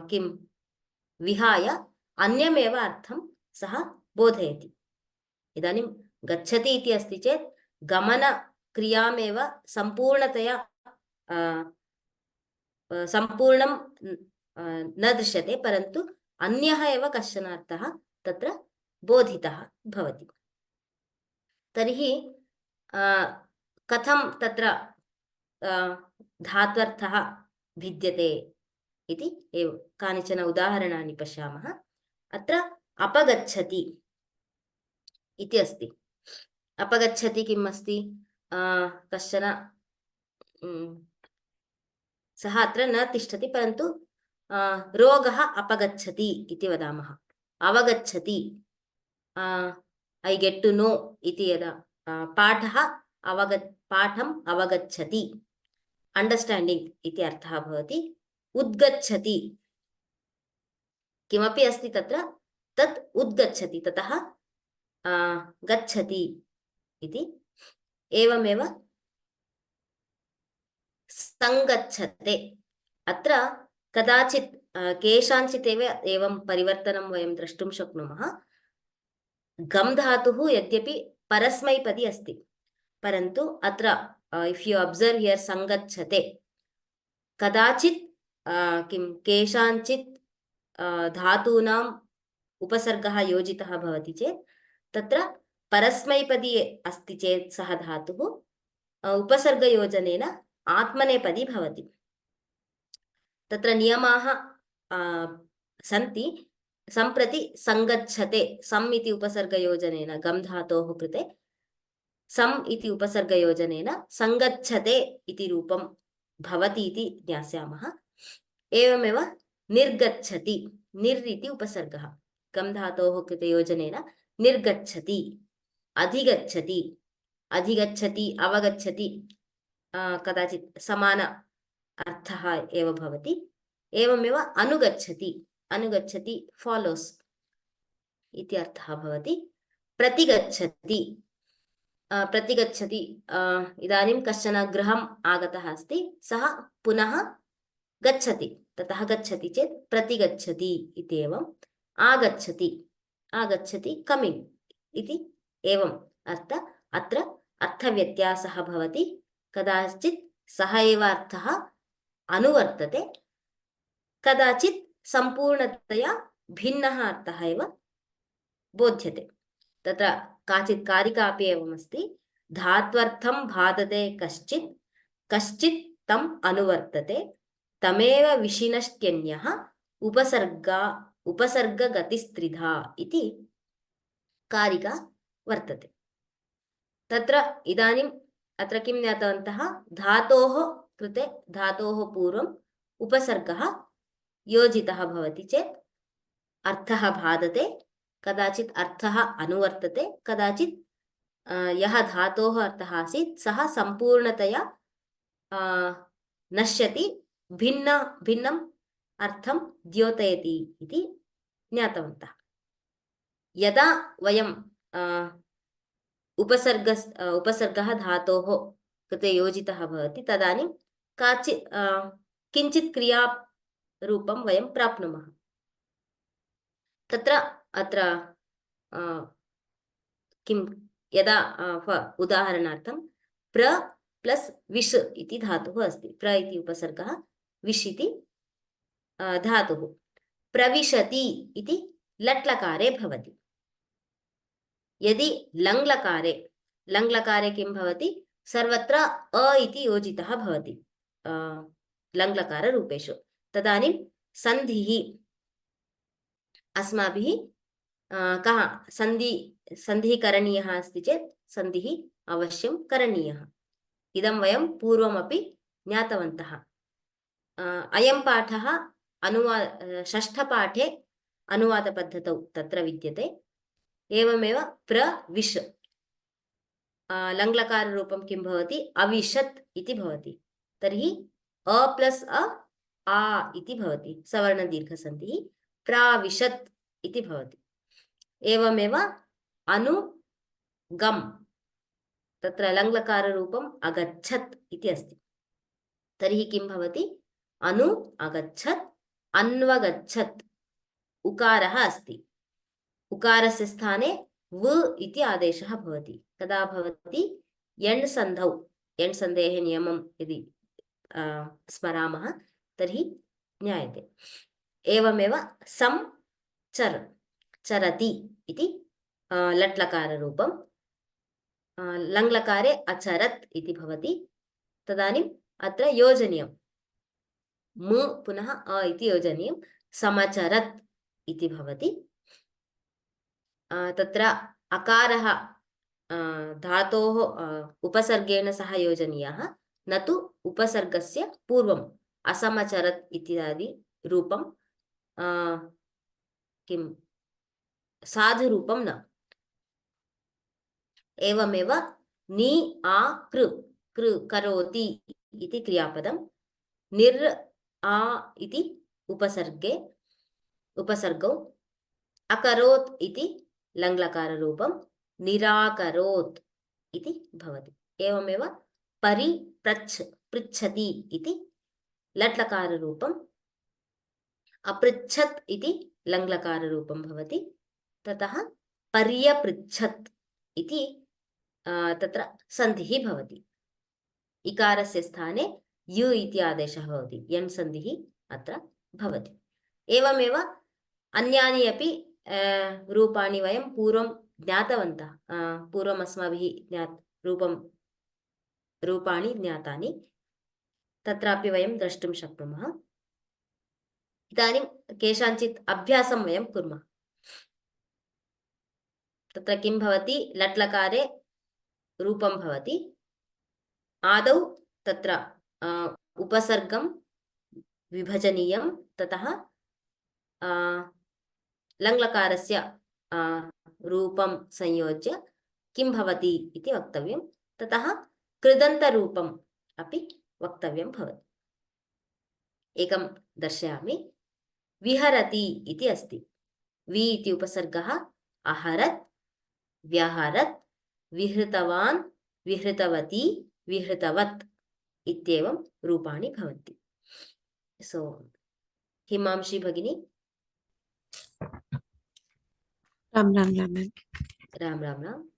किं विहाय अन्यमेव अर्थं सः बोधयति। इदानीं गच्छति इति अस्ति चेत् गमनक्रियामेव सम्पूर्णतया सम्पूर्णं न दृश्यते, परन्तु अन्यः एव कश्चन अर्थः तत्र बोधितः भवति। तर्हि कथं तत्र धात्वर्थः भिद्यते इति एव कानिचन उदाहरणानि पश्यामः। अत्र अपगच्छति इति अस्ति। अपगच्छति किम् अस्ति? कश्चन सः अत्र न तिष्ठति, परन्तु रोगः अपगच्छति इति वदामः। अवगच्छति, ऐ गेट् टु नो इति यदा पाठम् अवगच्छति, अण्डर्स्टाण्डिङ्ग् इति अर्थः भवति। उद्गच्छति, किमपि अस्ति तत्र तत् उद्गच्छति, ततः गच्छति इति। एवमेव सङ्गच्छते, अत्र कदाचित् केषाञ्चित् एवं परिवर्तनं वयं द्रष्टुं शक्नुमः। गम् धातुः यद्यपि परस्मैपदी अस्ति, परन्तु अत्र इफ् यु अब्सर्व् हियर् सङ्गच्छते, कदाचित् किं केषाञ्चित् धातूनाम् उपसर्गः योजितः भवति चेत् तत्र परस्मैपदी अस्ति चेत् सः धातुः उपसर्गयोजनेन आत्मनेपदी भवति। तत्र नियमाः सन्ति। सम्प्रति सङ्गच्छते, सम् इति उपसर्गयोजनेन गम् धातोः कृते सम् इति उपसर्गयोजनेन सङ्गच्छते इति रूपं भवति इति ज्ञास्यामः। एवमेव निर्गच्छति, निर् इति उपसर्गः गम् धातोः कृते योजनेन निर्गच्छति। अधिगच्छति, अधिगच्छति अवगच्छति कदाचित् समान अर्थः एव भवति। एवमेव अनुगच्छति, अनुगच्छति फॉलोस् इति अर्थः भवति। प्रतिगच्छति, प्रतिगच्छति इदानीं कश्चन गृहम् आगतः अस्ति, सः पुनः गच्छति, ततः गच्छति चेत् प्रतिगच्छति इत्येवम्। आगच्छति, आगच्छति कमिङ्ग् इति एवम् अत्र अर्थव्यत्यासः भवति। कदाचित् सः एव अर्थः अनुवर्तते, कदाचित् सम्पूर्णतया भिन्नः अर्थः एव बोध्यते। तत्र काचित् कारिका अपि एवमस्ति। धात्वर्थं बाधते कश्चित्, कश्चित् तम् अनुवर्तते, तमेव विशिनष्ट्यन्यः उपसर्गगतिस्त्रिधा इति कारिका वर्तते। तत्र इदानीम् अत्र किं ज्ञातवन्तः? धातोः कृते धातोः पूर्वम् उपसर्गः योजितः भवति चेत् अर्थः बाधते, कदाचित् अर्थः अनुवर्तते, कदाचित् यः धातोः अर्थः आसीत् सः सम्पूर्णतया नश्यति, भिन्नम् अर्थं द्योतयति इति ज्ञातवन्तः। यदा वयं उपसर्गः धातोः कृते योजितः भवति, तदानीं किञ्चित् क्रियारूपं वयं प्राप्नुमः। तत्र अत्र किं यदा उदाहरणार्थं प्र प्लस् विश् इति धातुः अस्ति। प्र इति उपसर्गः, विश् इति धातुः। प्रविशति इति लट्लकारे भवति। यदि लङ्लकारे किं भवति? सर्वत्र अ इति योजितः भवति लङ्लकाररूपेषु। तदानीं सन्धिः अस्माभिः कः सन्धिः करणीयः अस्ति चेत् सन्धिः अवश्यं करणीयः। इदं वयं पूर्वमपि ज्ञातवन्तः। अयं पाठः षष्ठपाठे अनुवादपद्धतौ तत्र विद्यते। एवमेव प्रविश लङ्लकाररूपं किं भवति? अविशत् इति भवति। तर्हि अ प्लस् आ इति भवति, सवर्णदीर्घसन्धिः। प्राविशत् इति भवति। एवमेव अनुगम्, तत्र लङ्लकाररूपम् अगच्छत् इति अस्ति। तर्हि किं भवति? अनु अगच्छत्, अन्वगच्छत्। उकारः अस्ति, उकारस्य स्थाने व इति आदेशः भवति। कदा भवति? यण् सन्धौ, यण् सन्धेः नियमं यदि स्मरामः तर्हि ज्ञायते। एवमेव सं चर्, चरति इति लट्लकाररूपं। लङ्लकारे अचरत् इति भवति। तदानीम् अत्र योजनीयं, म पुनः अ इति योजनीयं। समचरत् इति भवति। तत्र अकारः धातोः उपसर्गेण सह योजनीयः, न तु उपसर्गस्य पूर्वम्। असमचरत् इत्यादि रूपं किं साधुरूपं न। एवमेव नि आ कृ, कृ करोति इति क्रियापदं। निर् आ इति उपसर्गौ। अकरोत् इति लङ्लकाररूपं। निराकरोत् इति भवति। एवमेव परिप्रच्छ, पृच्छति इति लट्लकाररूपम्। अपृच्छत् इति लङ्लकाररूपं भवति। ततः पर्यपृच्छत् इति तत्र सन्धिः भवति। इकारस्य स्थाने यु इति आदेशः भवति। यण् सन्धिः अत्र भवति। एवमेव अन्यानि अपि रूपाणि वयं पूर्वं ज्ञातवन्तः। पूर्वम् अस्माभिः रूपाणि ज्ञातानि, तत्रापि वयं द्रष्टुं शक्नुमः। इदानीं केषाञ्चित् अभ्यासं वयं कुर्मः। तत्र किं भवति? लट्लकारे रूपं भवति। आदौ तत्र उपसर्गं विभजनीयं, ततः लङ्लकारस्य रूपं संयोज्य किं भवति इति वक्तव्यं। ततः कृदन्तरूपम् अपि वक्तव्यं भवति। एकं दर्शयामि। विहरति इति अस्ति। वि इति उपसर्गः। अहरत्, व्यहरत्, विहृतवान्, विहृतवती, विहृतवत् इत्येवं रूपाणि भवन्ति। सो हिमांशी भगिनी। राम राम राम। राम राम राम।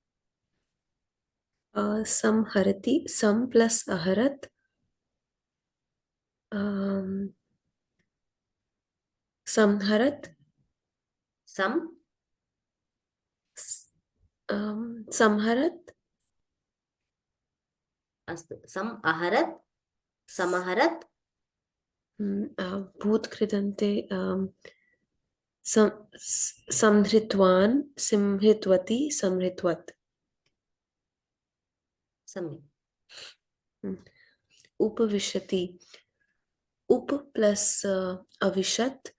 संहरति, सं प्लस अहरत, संहरत, संहरत, अस्तु। सम अहरत्, समहरत्, भूतकृदन्ते संहृतवान्, संहृतवती, संहृतवत्। सम्यक्। उपविशति, उप प्लस अविशत्,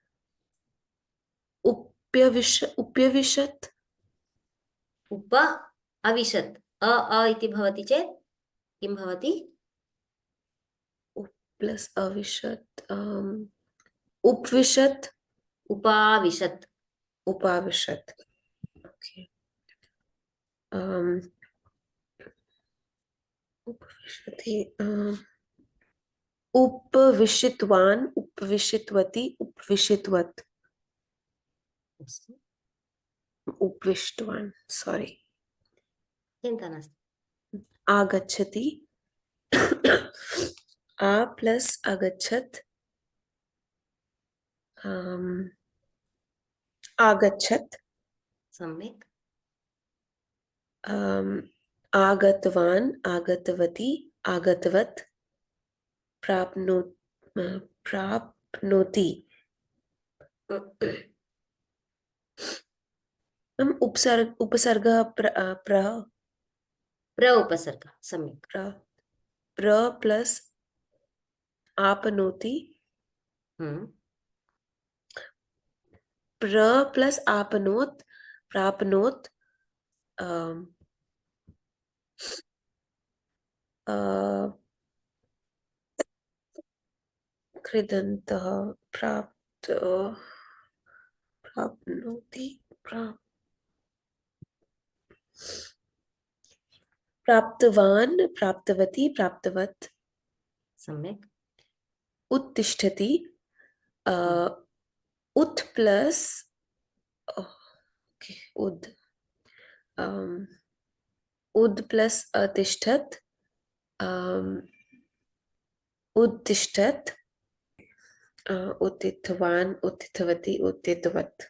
उप्यविशत्, उप अविशत्। अ इति भवति चेत् किं भवति? प्लस अविशत्, उपविशत्, उपाविशत्। उपाविशत्। ओके। उपविशति, उपविशितवान्, उपविशितवती, उपविशितवत्। उपविष्टवान्, सॉरी। चिन्ता नास्ति। आगच्छति, आ प्लस अगच्छत्, आगच्छत्। सम्यक्। आगतवान्, आगतवती, आगतवत्। प्राप्नोति उपसर्गः प्र उपसर्गः सम्यक् प्र प्लस आपनोति प्र प्लस आपनोत प्राप्नोत कृदन्तः प्राप्नोति प्राप्तवान् प्राप्तवती प्राप्तवत् सम्यक् उत्तिष्ठति उत् प्लस उद् प्लस अतिष्ठत् उत्तिष्ठत् उत्थितवान् उत्थितवती उत्थितवत्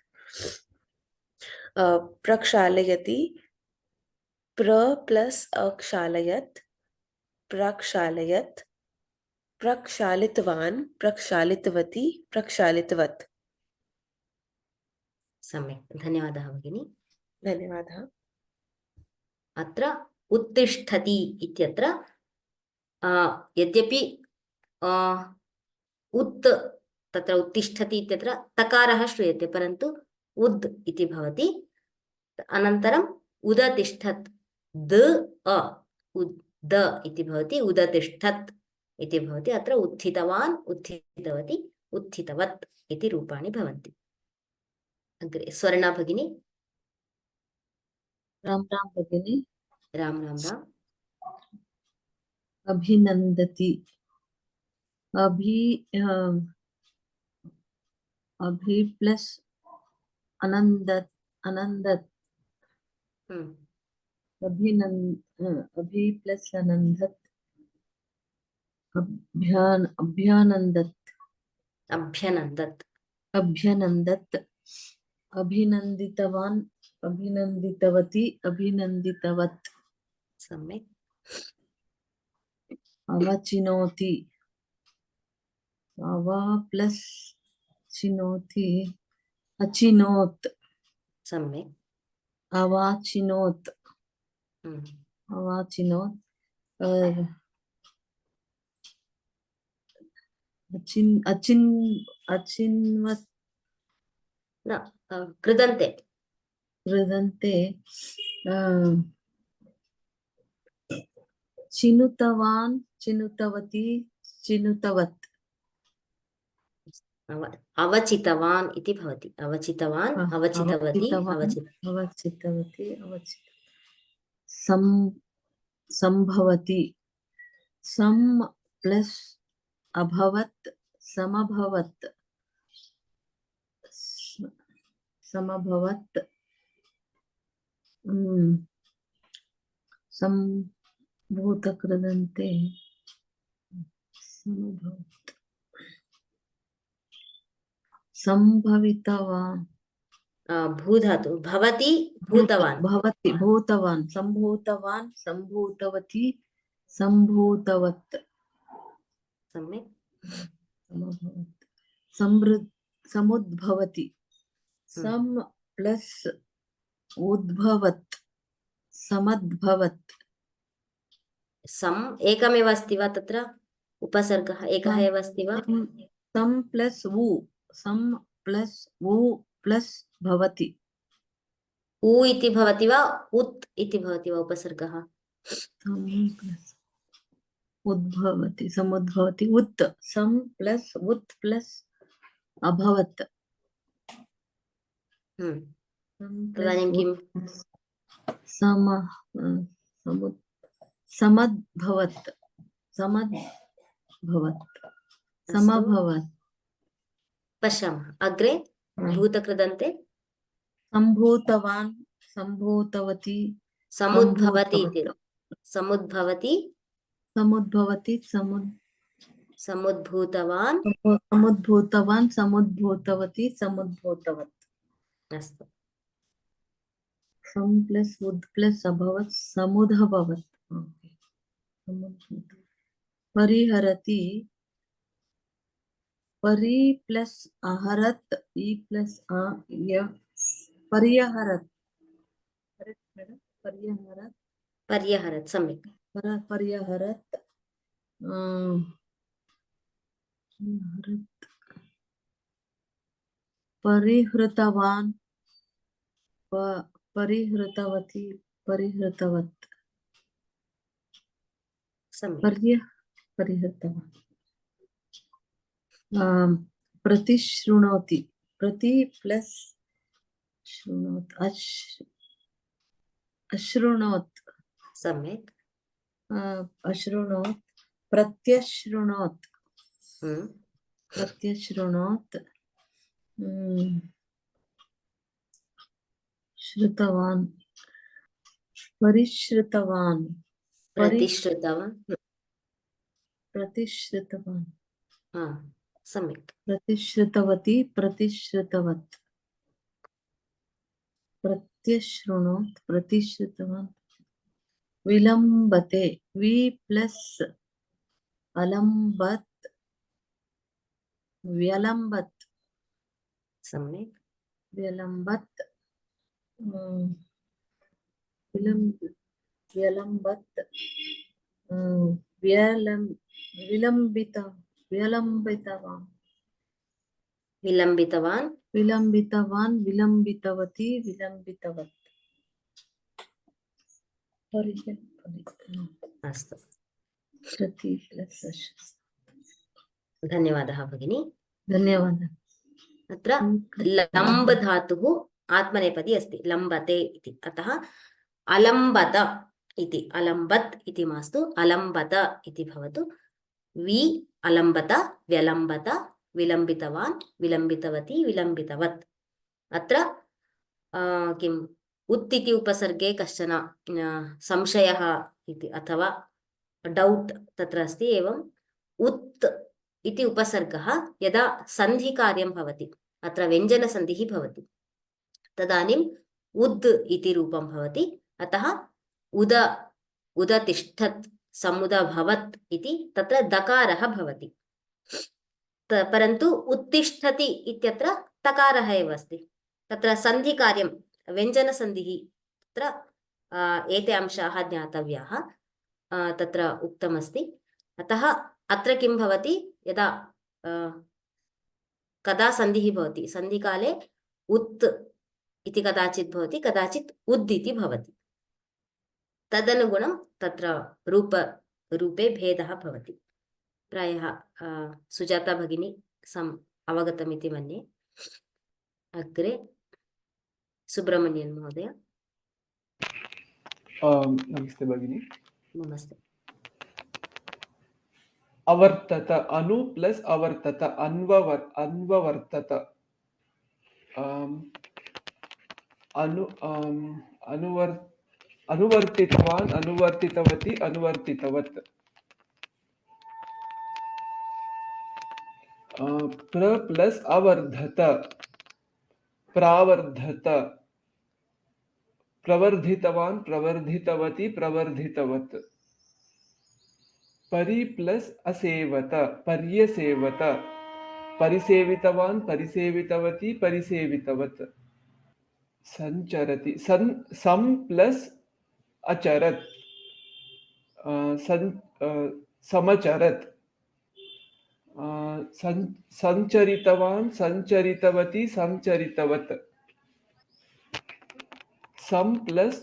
प्रक्षालयति प्र प्लस अक्षालयत् प्रक्षालयत् प्रक्षालितवान् प्रक्षालितवती प्रक्षालितवत् सम्यक् धन्यवादः भगिनी धन्यवादः अत्र उत्तिष्ठति इत्यत्र यद्यपि उत् तत्र उत्तिष्ठति इत्यत्र तकारः श्रूयते परन्तु उद् इति भवति अनन्तरम् उदतिष्ठत् द उद् इति भवति उदतिष्ठत् इति भवति अत्र उत्थितवान् उत्थितवती उत्थितवत् इति रूपाणि भवन्ति अग्रे स्वर्णा भगिनी राम राम भगिनी राम राम राम अभिनंदति अभि प्लस अनंदत अनंदत अभि प्लस अनंदत अभ्यानंदत अभ्यनन्दत् अभ्यनंदत अभिनंदितवान् अभिनंदितवती अभिनंदितवत् सम्यक् अवचिनोति अव प्लस चिनोति अचिनोत् सम्यक् अवाचिनोत् अवाचिनोत् अचिन्वत् न कृदन्ते कृदन्ते चिनुतवान् चिनुतवती चिनुतवत् अवचितवान् इति भवति अवचितवान् अवचितवती अवचितवती संभवति सम प्लस अभवत् समभवत् समभवत् संभूतकृदन्ते समभवत् संभवितवान् भूधातु भवति भूतवान् भवति भूतवान् संभूतवान् संभूतवती संभूतवत् सम्यक् समुद्भवति सम प्लस उद्भवत् समद्भवत् सम् एकमेव अस्ति वा तत्र उपसर्गः एकः एव अस्ति वा सम प्लस वु प्लस भवति उ इति भवति वा उत् इति भवति वा उपसर्गः उद्भवति समुद्भवति उत् सम प्लस उत् प्लस अभवत् तदानीं किं समद्भवत् समद्भवत् समभवत् पश्यामः अग्रे भूतकृदन्ते सम्भूतवान् सम्भूतवती समुद्भवति इति समुद्भवति समुद्भवति समुद्भूतवान् समुद्भूतवान् समुद्भूतवती समुद्भूतवत् अस्तु सम प्लस उद् प्लस अभवत् समुद्भवत् परिहरति परि प्लस अहरत ई प्लस आ य पर्यहरत करेक्ट मैडम पर्यहरत पर्यहरत् सम्यक् पर्यहरत हरत परिहृतवान् परिहृतवती परिहृतवत् सम्यक् परिहृतवान् प्रतिशृणोति प्रति प्लस शृणोत् अशृणोत् सम्यक् अशृणोत् प्रत्यशृणोत् हम्म, प्रत्यशृणोत् श्रुतवान् परिश्रुतवान् प्रतिश्रुतवान् प्रतिश्रुतवान् हा सम्यक् प्रतिश्रुतवती प्रतिश्रुतवत् प्रत्यशृणोत् प्रतिश्रुतवान् विलम्बते वि प्लस अलम्बत् व्यलम्बत् सम्यक् व्यलम्बत् व्यलम्बत् विलम्बित विलम्बितवान् विलम्बितवान् विलम्बितवान् विलम्बितवती विलम्बितवत् अस्तु प्रति प्लस धन्यवादः भगिनी धन्यवादः अत्र लम्ब धातुः आत्मनेपदी अस्ति लम्बते इति अतः अलम्बत इति अलम्बत् इति मास्तु अलम्बत इति भवतु वि अलम्बत व्यलम्बत विलम्बितवान् विलम्बितवती विलम्बितवत् अत्र किम् उत् इति उपसर्गे कश्चन संशयः इति अथवा डौट् तत्र अस्ति एवम् उत् इति उपसर्गः यदा सन्धिकार्यं भवति अत्र व्यञ्जनसन्धिः भवति तदानीम् उद् इति रूपं भवति अतः उदतिष्ठत् समुदभवत् इति तत्र दकारः भवति परन्तु उत्तिष्ठति इत्यत्र तकारः एव अस्ति तत्र सन्धिकार्यं व्यञ्जनसन्धिः तत्र एते अंशाः ज्ञातव्याः तत्र उक्तमस्ति अतः अत्र किं भवति यदा कदा सन्धिः भवति सन्धिकाले उत् इति कदाचित् भवति कदाचित् उद् इति भवति तदनुगुणं तत्र रूपे भेदः भवति प्रायः सुजाता भगिनी अवगतमिति मन्ये अग्रे सुब्रह्मण्यन् महोदय नमस्ते भगिनी नमस्ते अवर्तत अनु प्लस अवर्तत अन्ववर्तत अनुवर्तितवान् अनुवर्तितवती अनुवर्तितवत् प्र प्लस अवर्धत प्रावर्धत प्रवर्धितवान् प्रवर्धितवती प्रवर्धितवत् परि प्लस असेवत पर्यसेवत परिसेवितवान् परिसेवितवती परिसेवितवत् संचरति सम प्लस अचरत समचरत संचरितवान् संचरितवती संचरितवत् सम प्लस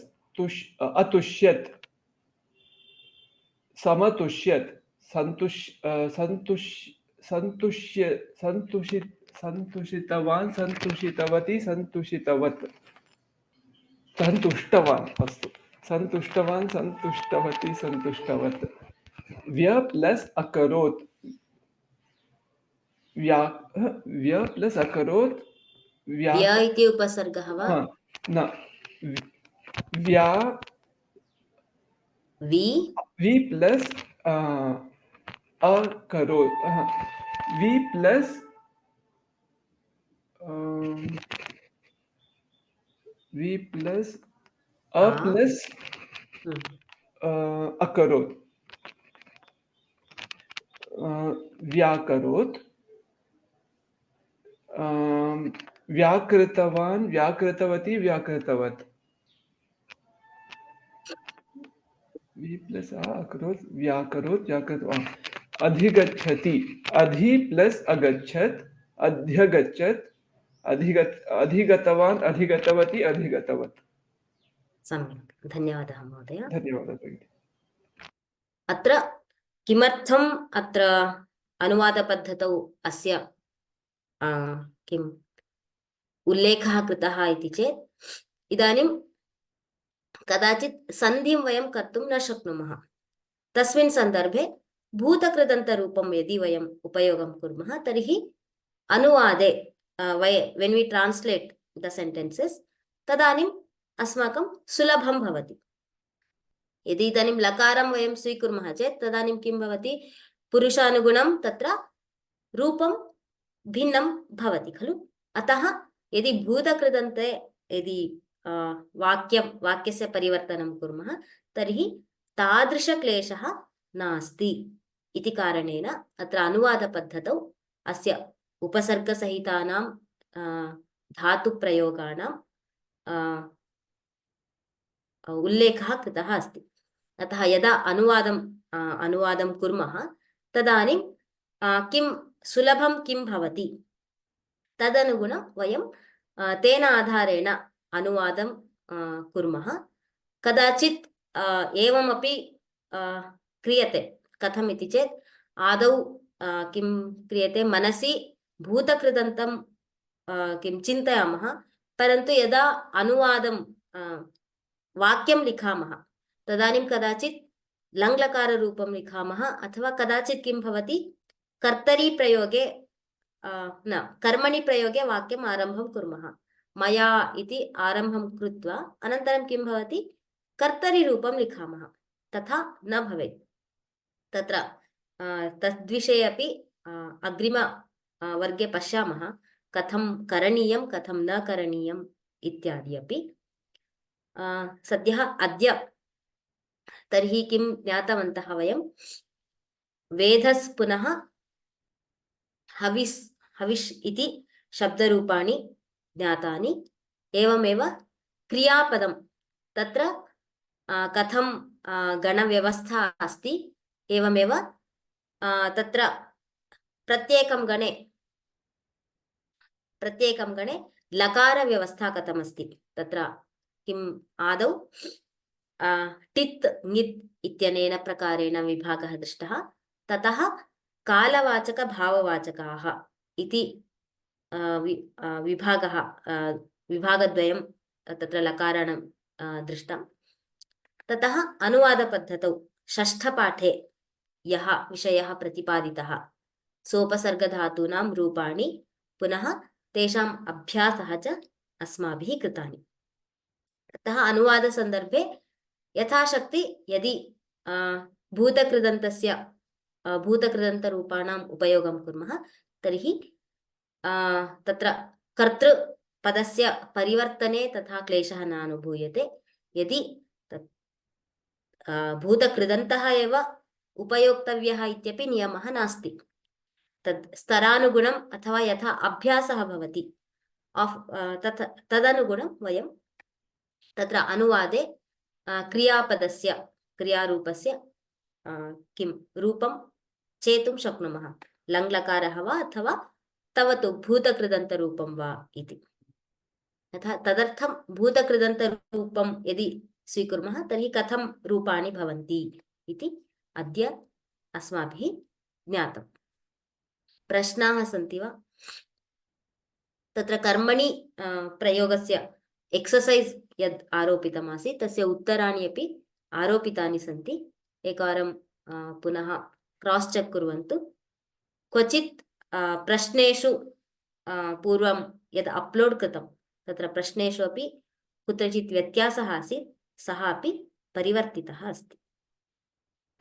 अतुष्यत समतुष्यत संतुषितवान् संतुषितवती संतुषितवत् संतुष्टवान् अस्तु संतुष्टवान् संतुष्टवती संतुष्टवत् व्य प्लस अकरोत् व्य प्लस अकरोत् व्य इति उपसर्गः वा न व्या वि प्लस अकरोत् वि प्लस वि प्लस अ प्लस अकरोत् व्याकरोत् व्याकृतवान् व्याकृतवती व्याकृतवत् वि प्लस आ अकरोत् व्याकरोत् व्याकृतवान् अधिगच्छति अधि प्लस अगच्छत् अध्यगच्छत् अधिगतवान् अधिगतवती अधिगतवत् सम्यक् धन्यवादः महोदय धन्यवादः भगिनी अत्र किमर्थम् अत्र अनुवादपद्धतौ अस्य किम् उल्लेखः कृतः इति चेत् इदानीं कदाचित् सन्धिं वयं कर्तुं न शक्नुमः तस्मिन् सन्दर्भे भूतकृदन्तरूपं यदि वयम् उपयोगं कुर्मः तर्हि अनुवादे when we translate the sentences तदानीम् अस्माकं सुलभं भवति यदि इदानीं लकारं वयं स्वीकुर्मः चेत् तदानीं किं भवति पुरुषानुगुणं तत्र रूपं भिन्नं भवति खलु अतः यदि भूतकृदन्ते यदि वाक्यस्य परिवर्तनं कुर्मः तर्हि तादृशक्लेशः नास्ति इति कारणेन अत्र अनुवादपद्धतौ अस्य उपसर्गसहितानां धातुप्रयोगाणां उल्लेखः कृतः अस्ति अतः यदा अनुवादं कुर्मः तदानीं किं सुलभं किं भवति तदनुगुणं वयं तेन आधारेण अनुवादं कुर्मः कदाचित् एवमपि क्रियते कथम् इति चेत् आदौ किं क्रियते मनसि भूतकृदन्तं किं चिन्तयामः परन्तु यदा अनुवादं वाक्यं लिखामः तदानीं कदाचित् लङ्लकाररूपं लिखामः अथवा कदाचित् किं भवति कर्तरी प्रयोगे न कर्मणि प्रयोगे वाक्यम् आरम्भं कुर्मः मया इति आरम्भं कृत्वा अनन्तरं किं भवति कर्तरीरूपं लिखामः तथा न भवेत् तत्र तद्विषये अपि अग्रिम वर्गे पश्यामः कथं करणीयं कथं न करणीयम् इत्यादि अपि सद्यः अद्य तर्हि किं ज्ञातवन्तः वयं वेधस् पुनः हविष् इति शब्दरूपाणि ज्ञातानि एवमेव क्रियापदं तत्र कथं गणव्यवस्था अस्ति एवमेव तत्र प्रत्येकं गणे लकारव्यवस्था कथमस्ति तत्र किम् आदौ टित् ङित् इत्यनेन प्रकारेण विभागः दृष्टः ततः कालवाचक भाववाचकाः इति विभागद्वयं तत्र लकाराणां दृष्टं ततः अनुवादपद्धतौ षष्ठपाठे यः विषयः प्रतिपादितः सोपसर्गधातूनां रूपाणि पुनः तेषाम् अभ्यासः च अस्माभिः कृतानि अतः अनुवादसन्दर्भे यथाशक्ति यदि भूतकृदन्तरूपाणाम् उपयोगं कुर्मः तर्हि तत्र कर्तृपदस्य परिवर्तने तथा क्लेशः न अनुभूयते यदि भूतकृदन्तः एव उपयोक्तव्यः इत्यपि नियमः नास्ति तद् स्तरानुगुणम् अथवा यथा अभ्यासः भवति तदनुगुणं वयं तत्र अनुवादे क्रियापदस्य क्रियारूपस्य किं रूपं चेतुं शक्नुमः लङ्लकारः वा अथवा तव तु भूतकृदन्तरूपं वा इति तदर्थं भूतकृदन्तरूपं यदि स्वीकुर्मः तर्हि कथं रूपाणि भवन्ति इति अद्य अस्माभिः ज्ञातं प्रश्नाः सन्ति वा तत्र कर्मणि प्रयोगस्य एक्ससैस् यद् आरोपितमासीत् तस्य उत्तराणि अपि आरोपितानि सन्ति एकवारं पुनः क्रॉस् चेक् कुर्वन्तु क्वचित् प्रश्नेषु पूर्वं यद् अपलोड् कृतं तत्र प्रश्नेषु अपि कुत्रचित् व्यत्यासः आसीत् सः अपि परिवर्तितः अस्ति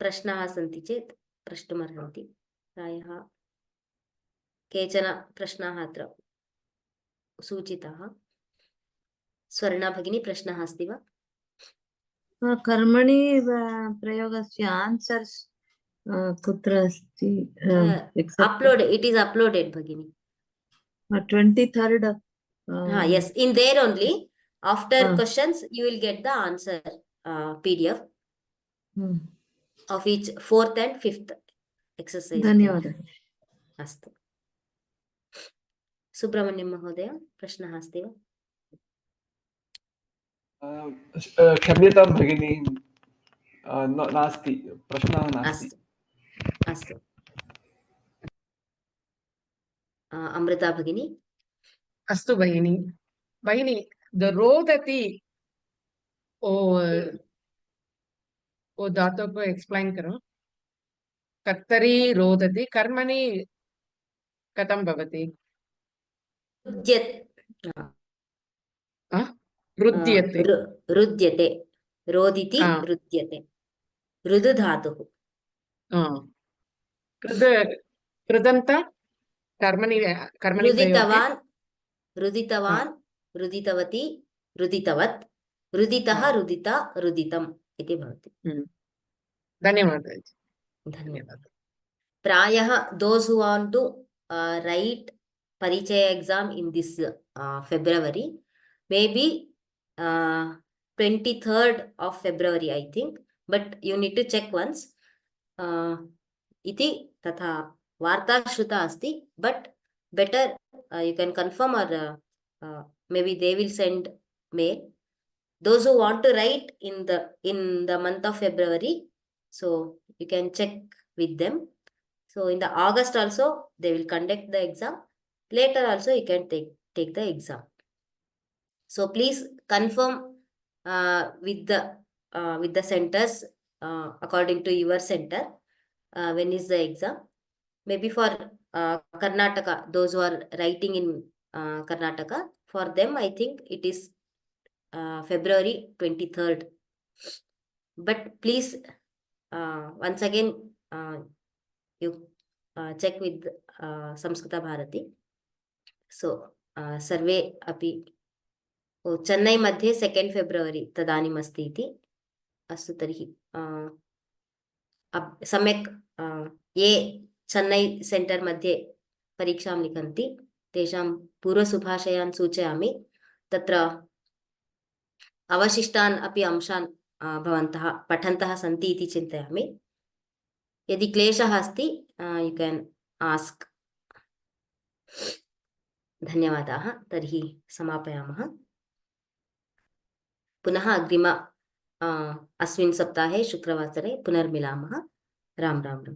प्रश्नाः सन्ति चेत् प्रष्टुमर्हन्ति प्रायः केचन प्रश्नाः अत्र सूचिताः स्वर्णा भगिनी प्रश्नः अस्ति वा कर्मणि प्रयोगस्य आन्सर्स् कुत्र अस्ति अपलोड इट इज अपलोडेड भगिनी 23rd. Yes, in there only, after Ah. questions, you will get the answer PDF Hmm. of each 4th and 5th exercise. धन्यवादः. अस्तु. सुब्रह्मण्यं महोदय, प्रश्नः अस्ति वा? क्षम्यतां भगिनी, नास्ति, प्रश्नः नास्ति. अस्तु अस्तु. अमृता भगिनी. अस्तु भगिनी. भगिनी, the रोदति ओ धातु को एक्सप्लेन करो. कर्तरि रोदति, कर्मणि कथं भवति? रुद्यते. रुद्यते, रोदिति आ. रुद्यते, ऋदु धातुः. कृदन्त कर्मणि प्रयोगे. रुदितवान्, रुदितवान्, रुदितवती, रुदितवत्, रुदितः, रुदिता, रुदितम् इति भवति. धन्यवादः. धन्यवादः. प्रायः those who want to write Parichaya exam in this February, maybe 23rd of February, I think, but you need to check once. इति तथा वार्ता श्रुता अस्ति, but better you can confirm, or maybe they will send mail. Those who want to write in the month of February, so you can check with them. So in the August also they will conduct the exam. Later also you can take the exam. So please confirm with the centers according to your center when is the exam. Maybe for Karnataka, those who are writing in Karnataka, for them I think it is February 23rd. But please once again you check with Samskrita Bharati. So सर्वे अपि चेन्नै मध्ये 2nd February तदानीम् अस्ति इति. अस्तु, तर्हि सम्यक् ये चेन्नै सेंटर मध्ये परीक्षां लिखन्ति तेषां पूर्वशुभाशयान् सूचयामि. तत्र अवशिष्टान् अपि अंशान् भवन्तः पठन्तः सन्ति इति चिन्तयामि. यदि क्लेशः अस्ति यू कैन आस्क. धन्यवादाः. तर्हि समापयामः. पुनः अग्रिम अस्मिन् सप्ताहे शुक्रवासरे पुनर्मिलामः. राम राम राम.